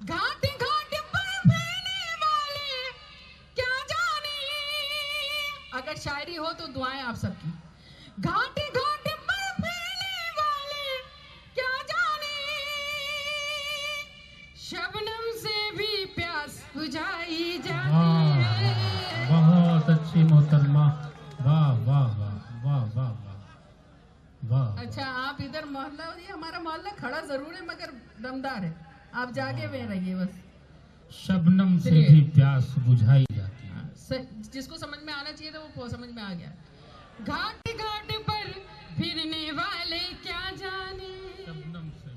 घाट घाट पर बहने वाले क्या जाने, अगर शायरी हो तो दुआएं आप सबकी। घाट घाट पर बहने वाले क्या जाने, शबनम से भी प्यास बुझाई जाती है। बहुत अच्छी मोहतरमा। वाह वाह वाह वाह वाह वाह वाह। अच्छा, आप इधर मोहल्ला, ये हमारा मोहल्ला खड़ा जरूर है मगर दमदार है। आप जागे हुए रहिए बस। शबनम से भी प्यास बुझाई जाती है। जिसको समझ में आना चाहिए था वो समझ में आ गया। घाट घाट पर फिरने वाले क्या जाने, शबनम से।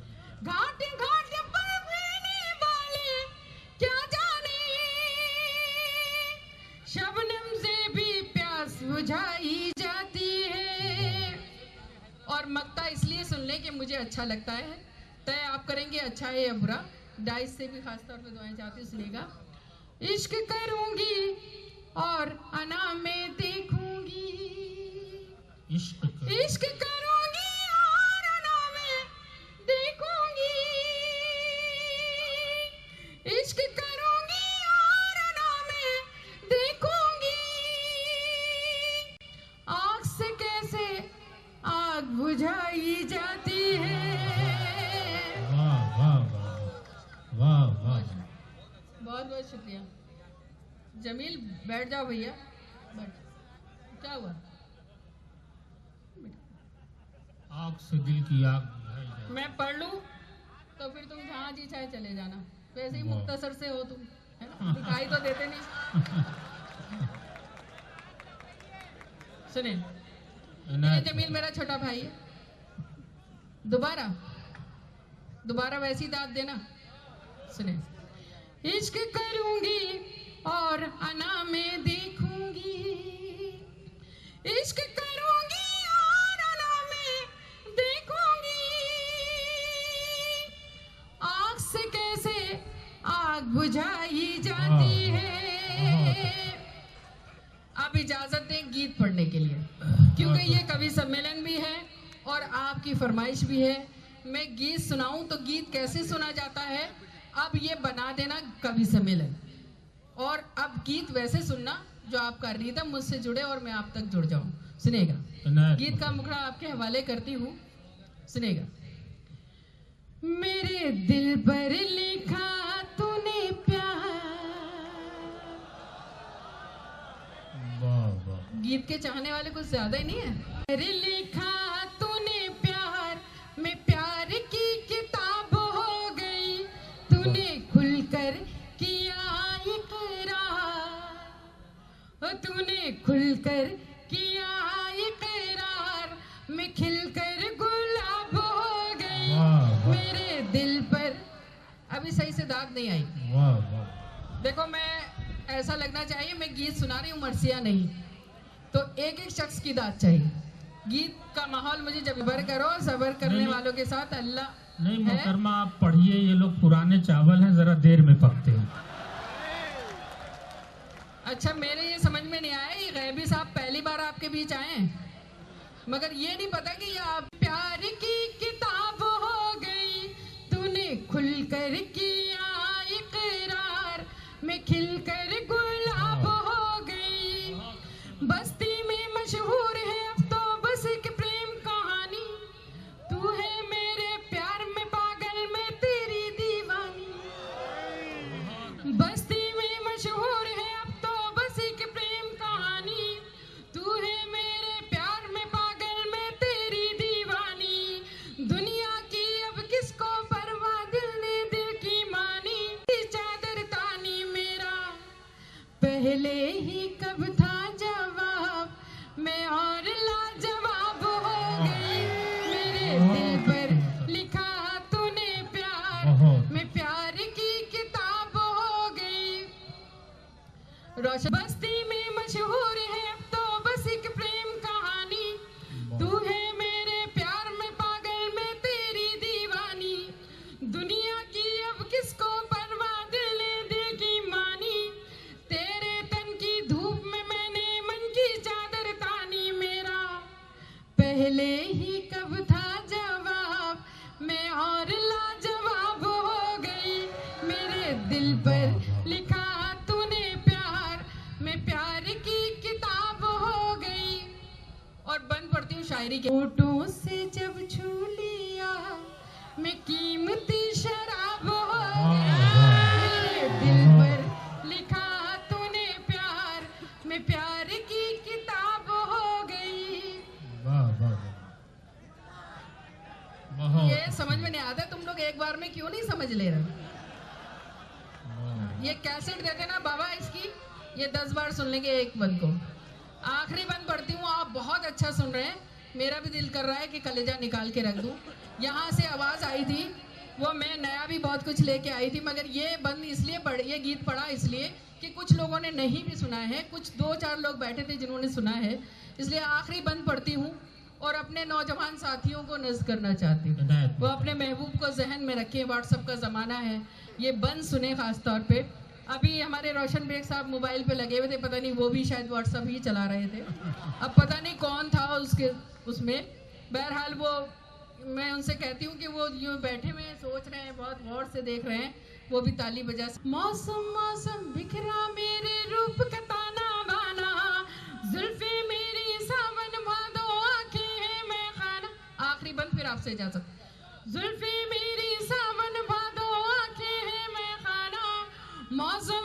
घाट घाट पर फिरने वाले क्या जाने, शबनम से भी प्यास बुझाई जाती है। और मक्ता इसलिए सुन लें कि मुझे अच्छा लगता है। तय आप करेंगे अच्छा है या बुरा। डाइस से भी खास तौर पे दुआएं चाहती हूँ, सुनिएगा। इश्क करूंगी और अना में देखूंगी, इश्क इश्क करूंगी और अना में देखूंगी, इश्क करूंगी और अना में देखूंगी, आग से कैसे आग बुझाई जा बहुत शुक्रिया। जमील बैठ जाओ भैया, बैठ। क्या हुआ? आग से दिल की आग बुझाई जाए। मैं पढ़ लूं तो फिर तुम जहाँ जी चाहे चले जाना। वैसे ही मुख्तसर से हो तुम, है ना, दिखाई तो देते नहीं। सुनिए, ये जमील मेरा छोटा भाई है। दोबारा वैसी दाद देना। सुनिए, इश्क करूंगी और अना में देखूंगी, इश्क करूंगी और अना में देखूंगी, आग से कैसे आग बुझाई जाती है। आप इजाजत दें गीत पढ़ने के लिए, क्योंकि ये कवि सम्मेलन भी है और आपकी फरमाइश भी है। मैं गीत सुनाऊं तो गीत कैसे सुना जाता है, अब ये बना देना कवि सम्मेलन। और अब गीत वैसे सुनना जो आपका रिदम मुझसे जुड़े और मैं आप तक जुड़ जाऊं। सुनेगा, गीत का मुखड़ा आपके हवाले करती हूँ, सुनेगा। मेरे दिल पर लिखा तूने प्यार, गीत के चाहने वाले कुछ ज्यादा ही नहीं है। मेरे लिखा तूने प्यार में प्यार की किताब हो गई, तूने खुलकर किया इकरार, तूने खुलकर किया इकरार, मैं खिलकर गुलाब हो गई मेरे दिल पर। अभी सही से दाद नहीं आई। देखो, मैं ऐसा लगना चाहिए मैं गीत सुना रही हूँ, मरसिया नहीं। तो एक एक शख्स की दाद चाहिए। गीत का माहौल मुझे जब सबर करो, सबर करने वालों के साथ अल्लाह नहीं मोहतरमा, आप पढ़िए, ये लोग पुराने चावल हैं, जरा देर में पकते हैं। अच्छा, मेरे ये समझ में नहीं आया, ये गैबी साहब पहली बार आपके बीच आए हैं, मगर ये नहीं पता कि ये आप प्यार की किताब हो गई, तूने खुलकर किया इकरार, मैं खिलकर गुलाब हो गई। बस्ती में मशहूर है अब तो बस एक प्रेम कहानी, तू है मेरे प्यार में पागल, मैं तेरी दीवानी। बस्ती में मशहूर है अब तो बस एक प्रेम कहानी, तू है मेरे प्यार में पागल, मैं तेरी दीवानी। दुनिया की अब किसको परवाह, दिल ने दिल की मानी, चादर तानी मेरा पहले ही कब था जवाब, मैं और लाजवाब हो गई। मेरे दिल पर लिखा तूने प्यार में प्यार की किताब हो गई। रोशन, बस्ती में मशहूर है अब तो बस एक प्रेम कहानी, तू है मेरे प्यार में पागल, मैं तेरी दीवानी। दुनिया की अब किसको परवाह, दिल ने दिल की मानी, तेरे तन की धूप में मैंने मन की चादर तानी, मेरा पहले ही कब था जवाब, मैं और लाजवाब हो गई। मेरे दिल पर लिखा तूने प्यार में प्यार की किताब हो गई। और बंद पढ़ती हूँ शायरी के। होठों से जब छू लिया मैं कीमती शराब हो गई, मेरे दिल पर लिखा तूने प्यार में प्यार की किताब हो गई। ये समझ में नहीं आता, तुम लोग एक बार में क्यों नहीं समझ ले रहे? ये कैसेट दे देना बाबा इसकी, ये 10 बार सुन लेंगे एक बंद को। आखिरी बंद पढ़ती हूँ, आप बहुत अच्छा सुन रहे हैं, मेरा भी दिल कर रहा है कि कलेजा निकाल के रख दूं। यहाँ से आवाज़ आई थी, वो मैं नया भी बहुत कुछ लेके आई थी, मगर ये बंद इसलिए ये गीत पढ़ा इसलिए कि कुछ लोगों ने नहीं भी सुना है, कुछ 2-4 लोग बैठे थे जिन्होंने सुना है, इसलिए आखिरी बंद पढ़ती हूँ और अपने नौजवान साथियों को नज़्म करना चाहती हूँ। वो अपने महबूब को जहन में रखें, व्हाट्सएप का ज़माना है, ये बंद सुने ख़ास तौर पे। अभी हमारे रोशन बेग साहब मोबाइल पे लगे हुए थे, पता नहीं वो भी शायद व्हाट्सएप ही चला रहे थे, अब पता नहीं कौन था उसमें। बहरहाल वो, मैं उनसे कहती हूँ कि वो यूँ बैठे हुए सोच रहे हैं, बहुत गौर से देख रहे हैं, वो भी ताली बजा। मौसम मौसम बिखरा मेरे रूप का ताना बाना, जुल्फे मेरी सावन भादो, आंखें हैं मैं खाना। आखिरी बंद फिर आपसे इजाजत। जुल्फे मेरी सावन भादो, आंखें हैं मैं खाना, मौसम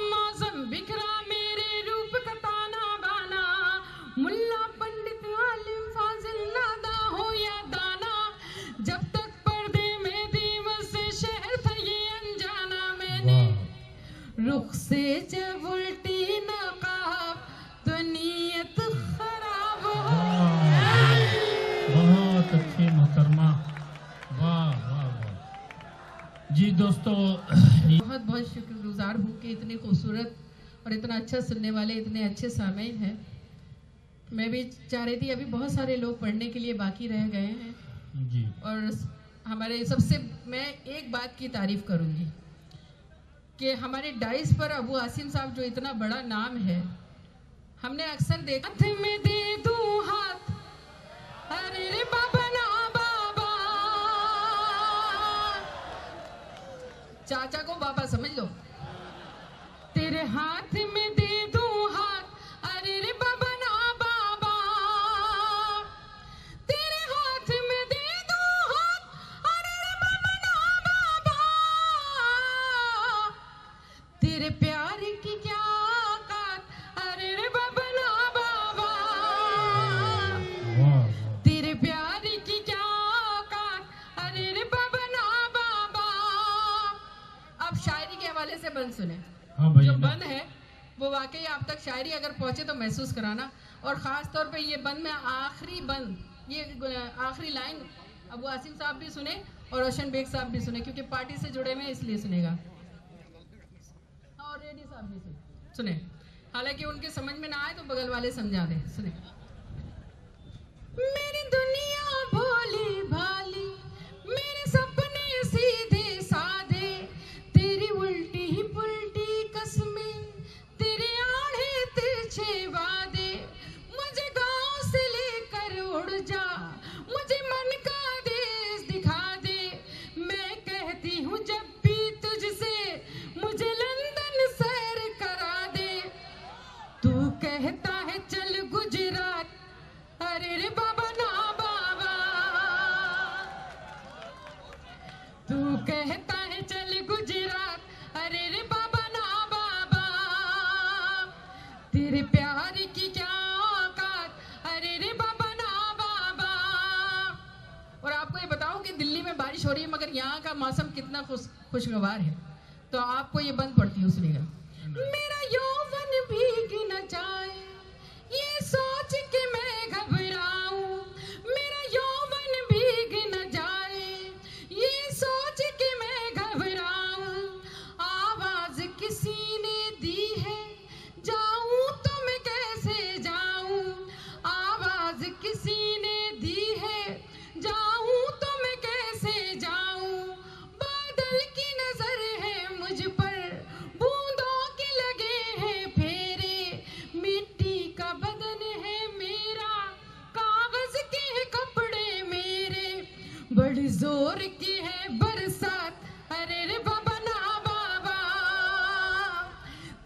दोस्तों, बहुत बहुत शुक्रगुजार हूँ कि इतनी खूबसूरत और इतना अच्छा सुनने वाले इतने अच्छे सामीन हैं। मैं भी चाह रही थी, अभी बहुत सारे लोग पढ़ने के लिए बाकी रह गए हैं जी और हमारे सबसे मैं एक बात की तारीफ करूँगी कि हमारे डाइस पर अबू आसिम साहब जो इतना बड़ा नाम है, हमने अक्सर देखा हाथ में दे दूं हाथ, अरे रे बाबा ना बाबा, चाचा को बाबा समझ लो, तेरे हाथ में दे दूं हाथ, अरे रे बाबा ना बाबा, तेरे हाथ में दे दूं हाथ, अरे रे बाबा ना बाबा, तेरे प्यार की क्या औकात, अरे रे बाबा ना बाबा, तेरे प्यार की क्या औकात, अरे रे बाबा ना बाबा। अब शायरी के हवाले से बंद सुने। हाँ भाई जो बंद है वो वाकई आप तक शायरी अगर पहुंचे तो महसूस कराना, और ख़ास तौर पे ये बंद में आखिरी बंद, ये आखिरी लाइन अबू आसिम साहब भी सुने और रोशन बेग साहब भी सुने, क्योंकि पार्टी से जुड़े हुए हैं इसलिए सुनेगा, और रेडी साहब भी सुने, हालांकि उनके समझ में ना आए तो बगल वाले समझा दे। सुने। मेरी दुनिया भोली भाली, मेरे सपने सीधे साधे, तेरी उल्टी ही पुल्टी कसमें, तेरे आड़े तिरछे वादे, मुझे गांव से लेकर उड़ जा, मुझे मन का देश दिखा दे, मैं कहती हूँ जब भी तुझसे, मुझे लंदन सैर करा दे, तू कहता है चल गुजरात, अरे रे बाबा ना बाबा, तू कहता है चल गुजरात, अरे रे बाबा ना बाबा, तेरे प्यार की क्या औकात, अरे रे बाबा ना बाबा। और आपको ये बताऊं कि दिल्ली में बारिश हो रही है मगर यहाँ का मौसम कितना खुशगवार है, तो आपको ये बंद पड़ती है, सुनिएगा। मेरा यौवन भीग न जाए ये सोच के मैं घबराऊं, मेरा यौवन भीग न जाए ये सोच के मैं घबराऊं, आवाज किसी ने दी है जाऊं तो मैं कैसे जाऊं, आवाज किसी ने दी है जाऊं तो मैं कैसे जाऊं, बादल की नजर है मुझ पर, बूंदों के लगे हैं फेरे, मिट्टी का बदन है मेरा, कागज के हैं कपड़े मेरे, बड़ी जोर की है बरसात, अरे रे बाबा ना बाबा,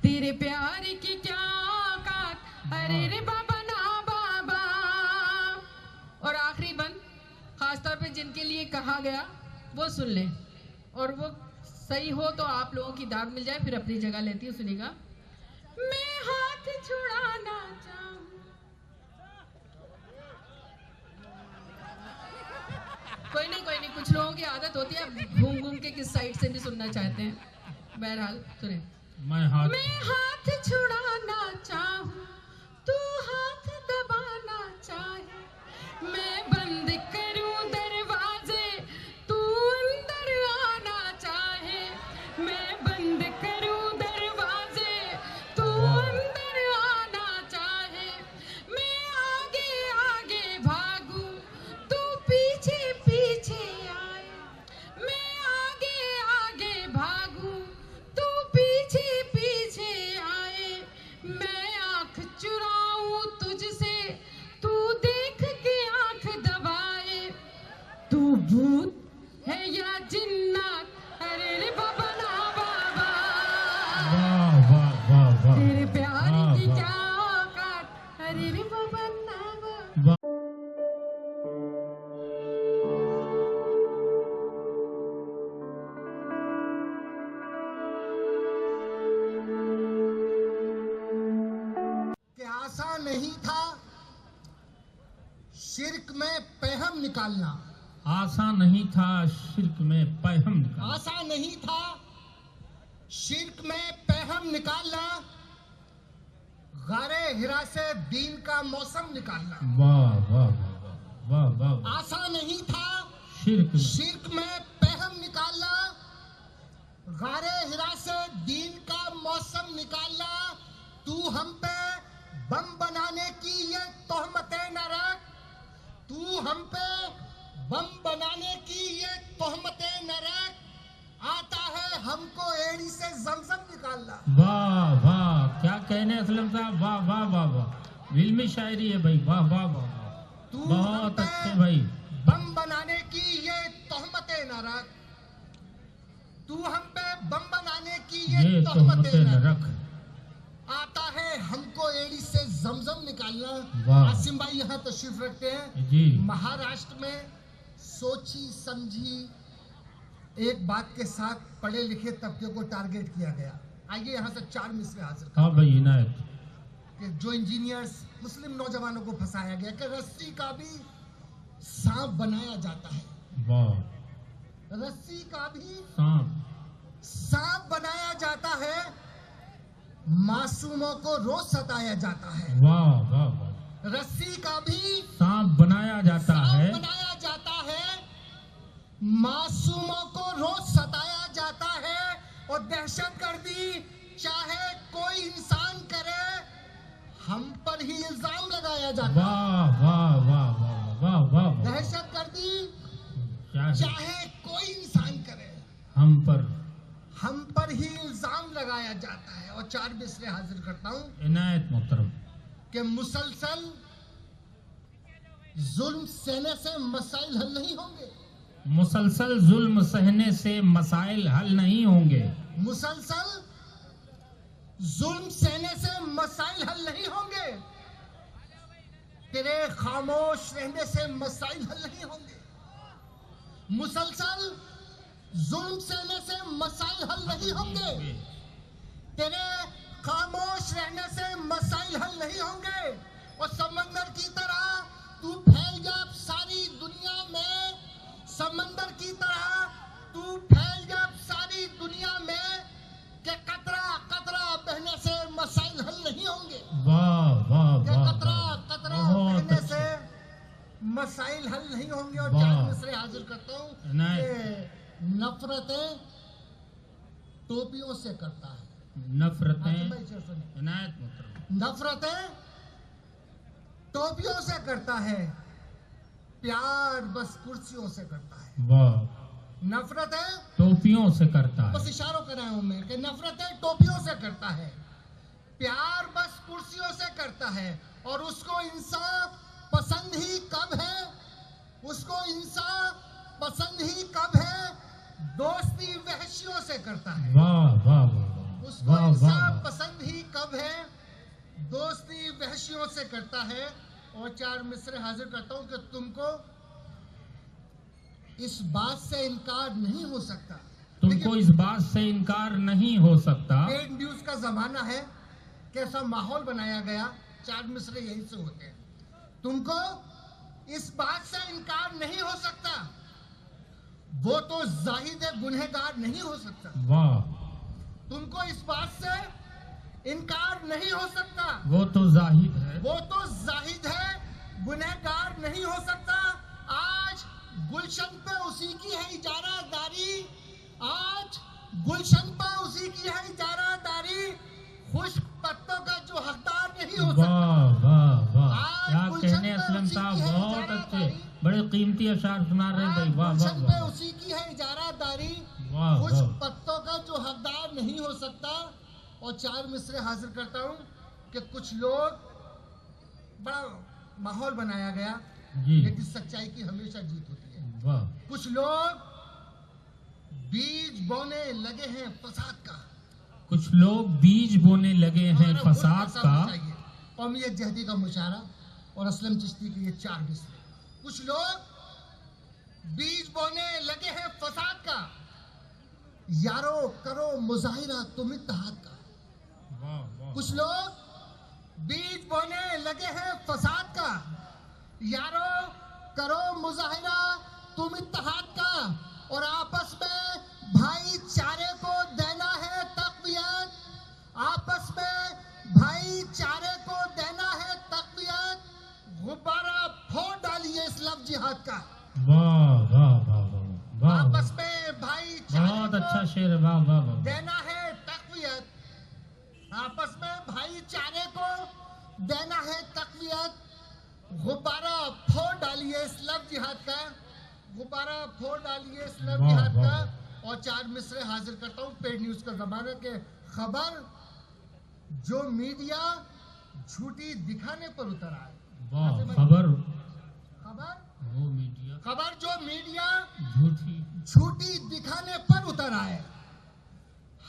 तेरे प्यार की क्या औकात, अरे रे बाबा ना बाबा। और आखिरी बंद खास तौर पे जिनके लिए कहा गया वो सुन ले, और वो सही हो तो आप लोगों की दाद मिल जाए, फिर अपनी जगह लेती हूँ, सुनिएगा। मैं हाथ छुड़ाना चाहूं, कोई नहीं, कुछ लोगों की आदत होती है, अब घूम घूम के किस साइड से भी सुनना चाहते हैं, बहरहाल सुने। मैं हाथ छुड़ाना चाहूं, तू हाथ दबाना चाहे, मैं बंद करूं दरवाजे, तू अंदर आना चाहे, मैं बंद करूं दरवाजे, तू अंदर आना चाहे, मैं आगे आगे भागूं, तू पीछे पीछे आए, मैं आगे आगे भागूं, तू पीछे पीछे आए, मैं आंख चुराऊं तुझसे, तू देख के आंख दबाए, तू भूत है या जिन्नात, अरे रे बाबा ना बाबा, वाह वाह वाह वाह, तेरे प्यार वाह, की वाह। क्या औकात, अरे रे बाबा ना बाबा। कि आसान नहीं था शिर्क में पैहम निकालना, आसान नहीं था शिर्क में पैहम निकालना, आसान नहीं था शिर्क में पैहम निकालना, गारे हिरा से दीन का मौसम निकालना, वाह वाह वाह वाह वाह, आसान नहीं था शिर्क में शिर्क में पैहम निकालना, गारे हिरा से दीन का मौसम निकालना, तू हम पे बम बनाने की ये तोहमतें न रख, तू हम पे बम बनाने की ये तोहमतें न रख, आता है हमको एड़ी से जमजम निकालना। वाह वाह, क्या कहने असलम साहब, वाह वाह वाह वाह, इल्मी शायरी है भाई, वाह वाह वाह वाह, तू बहुत हम पे अच्छे भाई। बम बनाने की ये तोहमतें न रख, तू हम पे बम बनाने की ये ये तो तोहमतें न न रख, रख, आता है हमको एड़ी से जमजम निकालना। वाह। आसिम भाई यहाँ तशरीफ रखते हैं। जी महाराष्ट्र में सोची समझी एक बात के साथ पढ़े लिखे तबके को टारगेट किया गया। आइए यहाँ से 4 मिसरे हाजिर हाँ भाई इनायत, कि जो इंजीनियर्स मुस्लिम नौजवानों को फंसाया गया कि रस्सी का भी सांप बनाया जाता है, वाह, रस्सी का भी सांप, सांप बनाया जाता है, मासूमों को रोज सताया जाता है। वाह वाह वाह, रस्सी का भी सांप बनाया जाता है, सांप बनाया जाता है, मासूमों को रोज सताया जाता है, और दहशतगर्दी चाहे कोई इंसान करे, हम पर ही इल्जाम लगाया जाता है। वाह वाह वाह वाह वाह वाह वाह, दहशतगर्दी क्या है? चाहे कोई इंसान करे, हम पर ही इल्जाम लगाया जाता है। और 4 मिसरे हाजिर करता हूँ इनायत मोहतरम, कि मुसलसल जुल्म सहने से मसाइल हल नहीं होंगे, मुसलसल जुल्म सहने से मसाइल हल नहीं होंगे, मुसलसल जुल्म सहने से मसाइल हल नहीं होंगे, तेरे खामोश रहने से मसाइल हल नहीं होंगे, मुसलसल जुल्म सहने से मसाइल हल नहीं होंगे, तेरे खामोश रहने से मसाइल हल नहीं होंगे। और समंदर की तरह तू फैल जा सारी दुनिया में, समंदर की तरह तू फैल जा सारी दुनिया में, कि कतरा कतरा बहने से मसाइल हल नहीं होंगे, वाह वाह कि वाह कतरा वाह, कतरा बहुत बहने अच्छे। से मसाइल हल नहीं होंगे। और वाह। 4 मिसरे हाजिर करता हूँ नहीं। कि नफरतें टोपियों से करता है। नफरतें, भाई सुनिए, इनायत मोहतरम, नफरतें टोपियों से करता है, प्यार बस कुर्सियों से करता है। वाह, नफरतें टोपियों से करता बस है, इशारों कर रहा हूं मैं कि नफरतें टोपियों से करता है, प्यार बस कुर्सियों से करता है। और उसको इंसान पसंद ही कब है, उसको इंसान पसंद ही कब है, दोस्ती वहशियों से करता है। वाह वाह वाह, उसको वाह वाह इंसान वाह, पसंद ही कब है, दोस्ती वहशियों से करता है। और 4 मिसरे हाजिर करता हूं कि तुमको इस बात से इनकार नहीं हो सकता, तुमको इस बात से इनकार नहीं हो सकता, पेड न्यूज का जमाना है, कैसा माहौल बनाया गया। 4 मिसरे यहीं से होते हैं। तुमको इस बात से इनकार नहीं हो सकता, वो तो जाहिद गुनहगार नहीं हो सकता। वाह, तुमको इस बात से इनकार नहीं हो सकता, वो तो जाहिद है, वो तो जाहिद है, गुनहगार नहीं हो सकता। आज गुलशन पे उसी की है इजारादारी, आज गुलशन पे उसी की है इजारादारी, खुश्क पत्तों का जो हकदार नहीं हो सकता। वाह वाह वाह, आज क्या गुलशन कहने पे असलम उसी साहब, की है बहुत अच्छे, इजारादारी, बड़े कीमती अशार सुना रहे हैं भाई, वाह वाह गुलशन पे वाह उसी की है इजारादारी, वाह खुश्क वाह, पत्तों का जो हकदार नहीं हो सकता। और 4 मिसरे हाजिर करता हूँ कि कुछ लोग, बड़ा माहौल बनाया गया, जी लेकिन सच्चाई की हमेशा जीत होती है। वाह, कुछ लोग बीज बोने लगे हैं फसाद का, कुछ लोग बीज बोने लगे हैं हमारा मुल्क फसाद ऐसा का, होना चाहिए। कौमियत जहदी का मुशारा और असलम चिश्ती के ये 4 मिसरे। कुछ लोग बीज बोने लगे हैं फसाद का, यारो करो मुजाहिरा तुम इत्तेहाद का। वाह वाह, कुछ लोग बीज बोने लगे हैं फसाद का, यारो करो मुजाहिरा तुम इत्तेहाद का, और आपस में भाईचारे को देना है तक़वियत, आपस में भाईचारे को देना है तक़वियत, गुब्बारा फोड़ डालिए इस लफ्ज़ जिहाद का। वाह वाह वाह वाह वाह, आपस में भाईचारे बहुत अच्छा शेर है, वाह वाह वाह। देना है तकवीयत, आपस में भाईचारे को देना है तकवीयत। गुब्बारा फोड़ डालिए इस लव जिहाद का, गुब्बारा फोड़ डालिए इस लव वाह, जिहाद वाह। का। और 4 मिसरे हाजिर करता हूँ पेड न्यूज का जमाना के खबर जो मीडिया झूठी दिखाने पर उतर आए। वाह, खबर खबर वो मीडिया खबर जो मीडिया झूठी झूठी दिखाने पर उतर आए,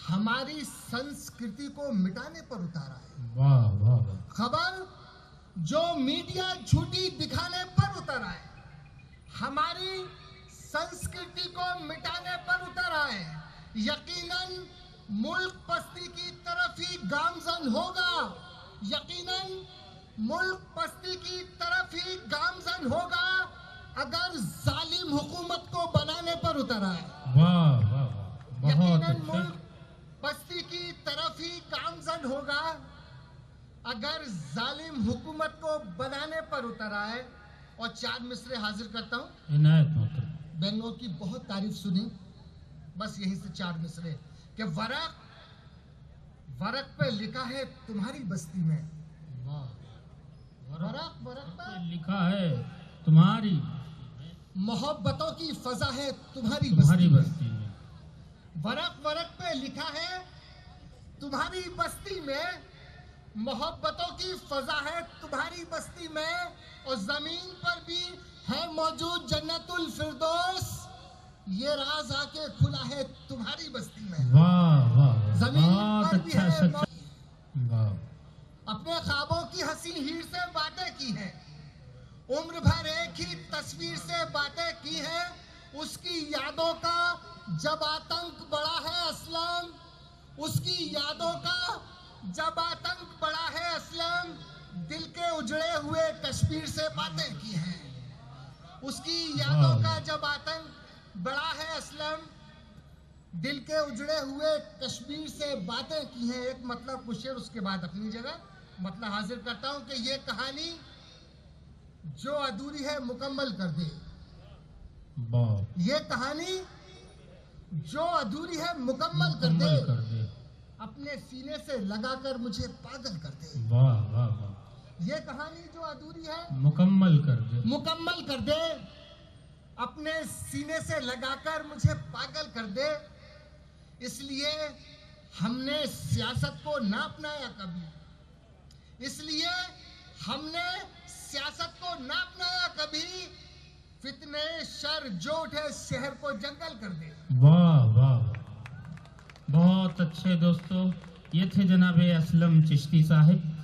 हमारी संस्कृति को मिटाने पर उतर आए। वाह वाह वाह। खबर जो मीडिया झूठी दिखाने पर उतर आए, हमारी संस्कृति को मिटाने पर उतर आए। यकीनन मुल्क पस्ती की तरफ ही गामजन होगा, यकीनन मुल्क पस्ती की तरफ ही गामजन होगा अगर जालिम हुकूमत को बनाने पर उतर आए। वाह वाह वाह, बहुत यकीनन अच्छा। मुल्क पस्ती की तरफ ही गामजन होगा अगर जालिम हुकूमत को बनाने पर उतर आए। और 4 मिसरे हाजिर करता हूँ। इनायत मोहतरम। बेंगलोर की बहुत तारीफ सुनी, बस यहीं से 4 मिसरे कि वरक पे लिखा है तुम्हारी बस्ती में, वाह, वरक पे लिखा है तुम्हारी मोहब्बतों की फजा है तुम्हारी तुम्हारी बस्ती बस्ती में। में। वरक पे लिखा है तुम्हारी बस्ती में, मोहब्बतों की फजा है तुम्हारी बस्ती में। और जमीन पर भी है मौजूद जन्नतुल फिरदौस, ये राज आके खुला है तुम्हारी बस्ती में। वाह वाह, जमीन बहुत पर भी अच्छा है सच्चा। वाह, अपने ख्वाबों की हंसी हीर से बातें की हैं, उम्र भर एक ही तस्वीर से बातें की हैं। उसकी यादों का जब आतंक बढ़ा है असलम, उसकी यादों का जब आतंक बढ़ा है असलम, दिल के उजड़े हुए कश्मीर से बातें की हैं। उसकी यादों का जब आतंक बढ़ा है असलम, दिल के उजड़े हुए कश्मीर से बातें की हैं। एक मतलब कुछ शेर उसके बाद अपनी जगह मतलब हाजिर करता हूं कि ये कहानी जो अधूरी है मुकम्मल कर दे। वाह, ये कहानी जो अधूरी है मुकम्मल कर दे, मुकम्मल कर दे। अपने सीने से लगाकर मुझे पागल कर दे। वाह वाह वाह, ये कहानी जो अधूरी है मुकम्मल कर दे। मुकम्मल कर दे, अपने सीने से लगाकर मुझे पागल कर दे। इसलिए हमने सियासत को ना अपनाया कभी, इसलिए हमने सियासत को ना अपनाया कभी। फितने शर जो उठे शहर को जंगल कर दे। वाह वाह वाह, बहुत अच्छे दोस्तों, ये थे जनाब असलम चिश्ती साहिब।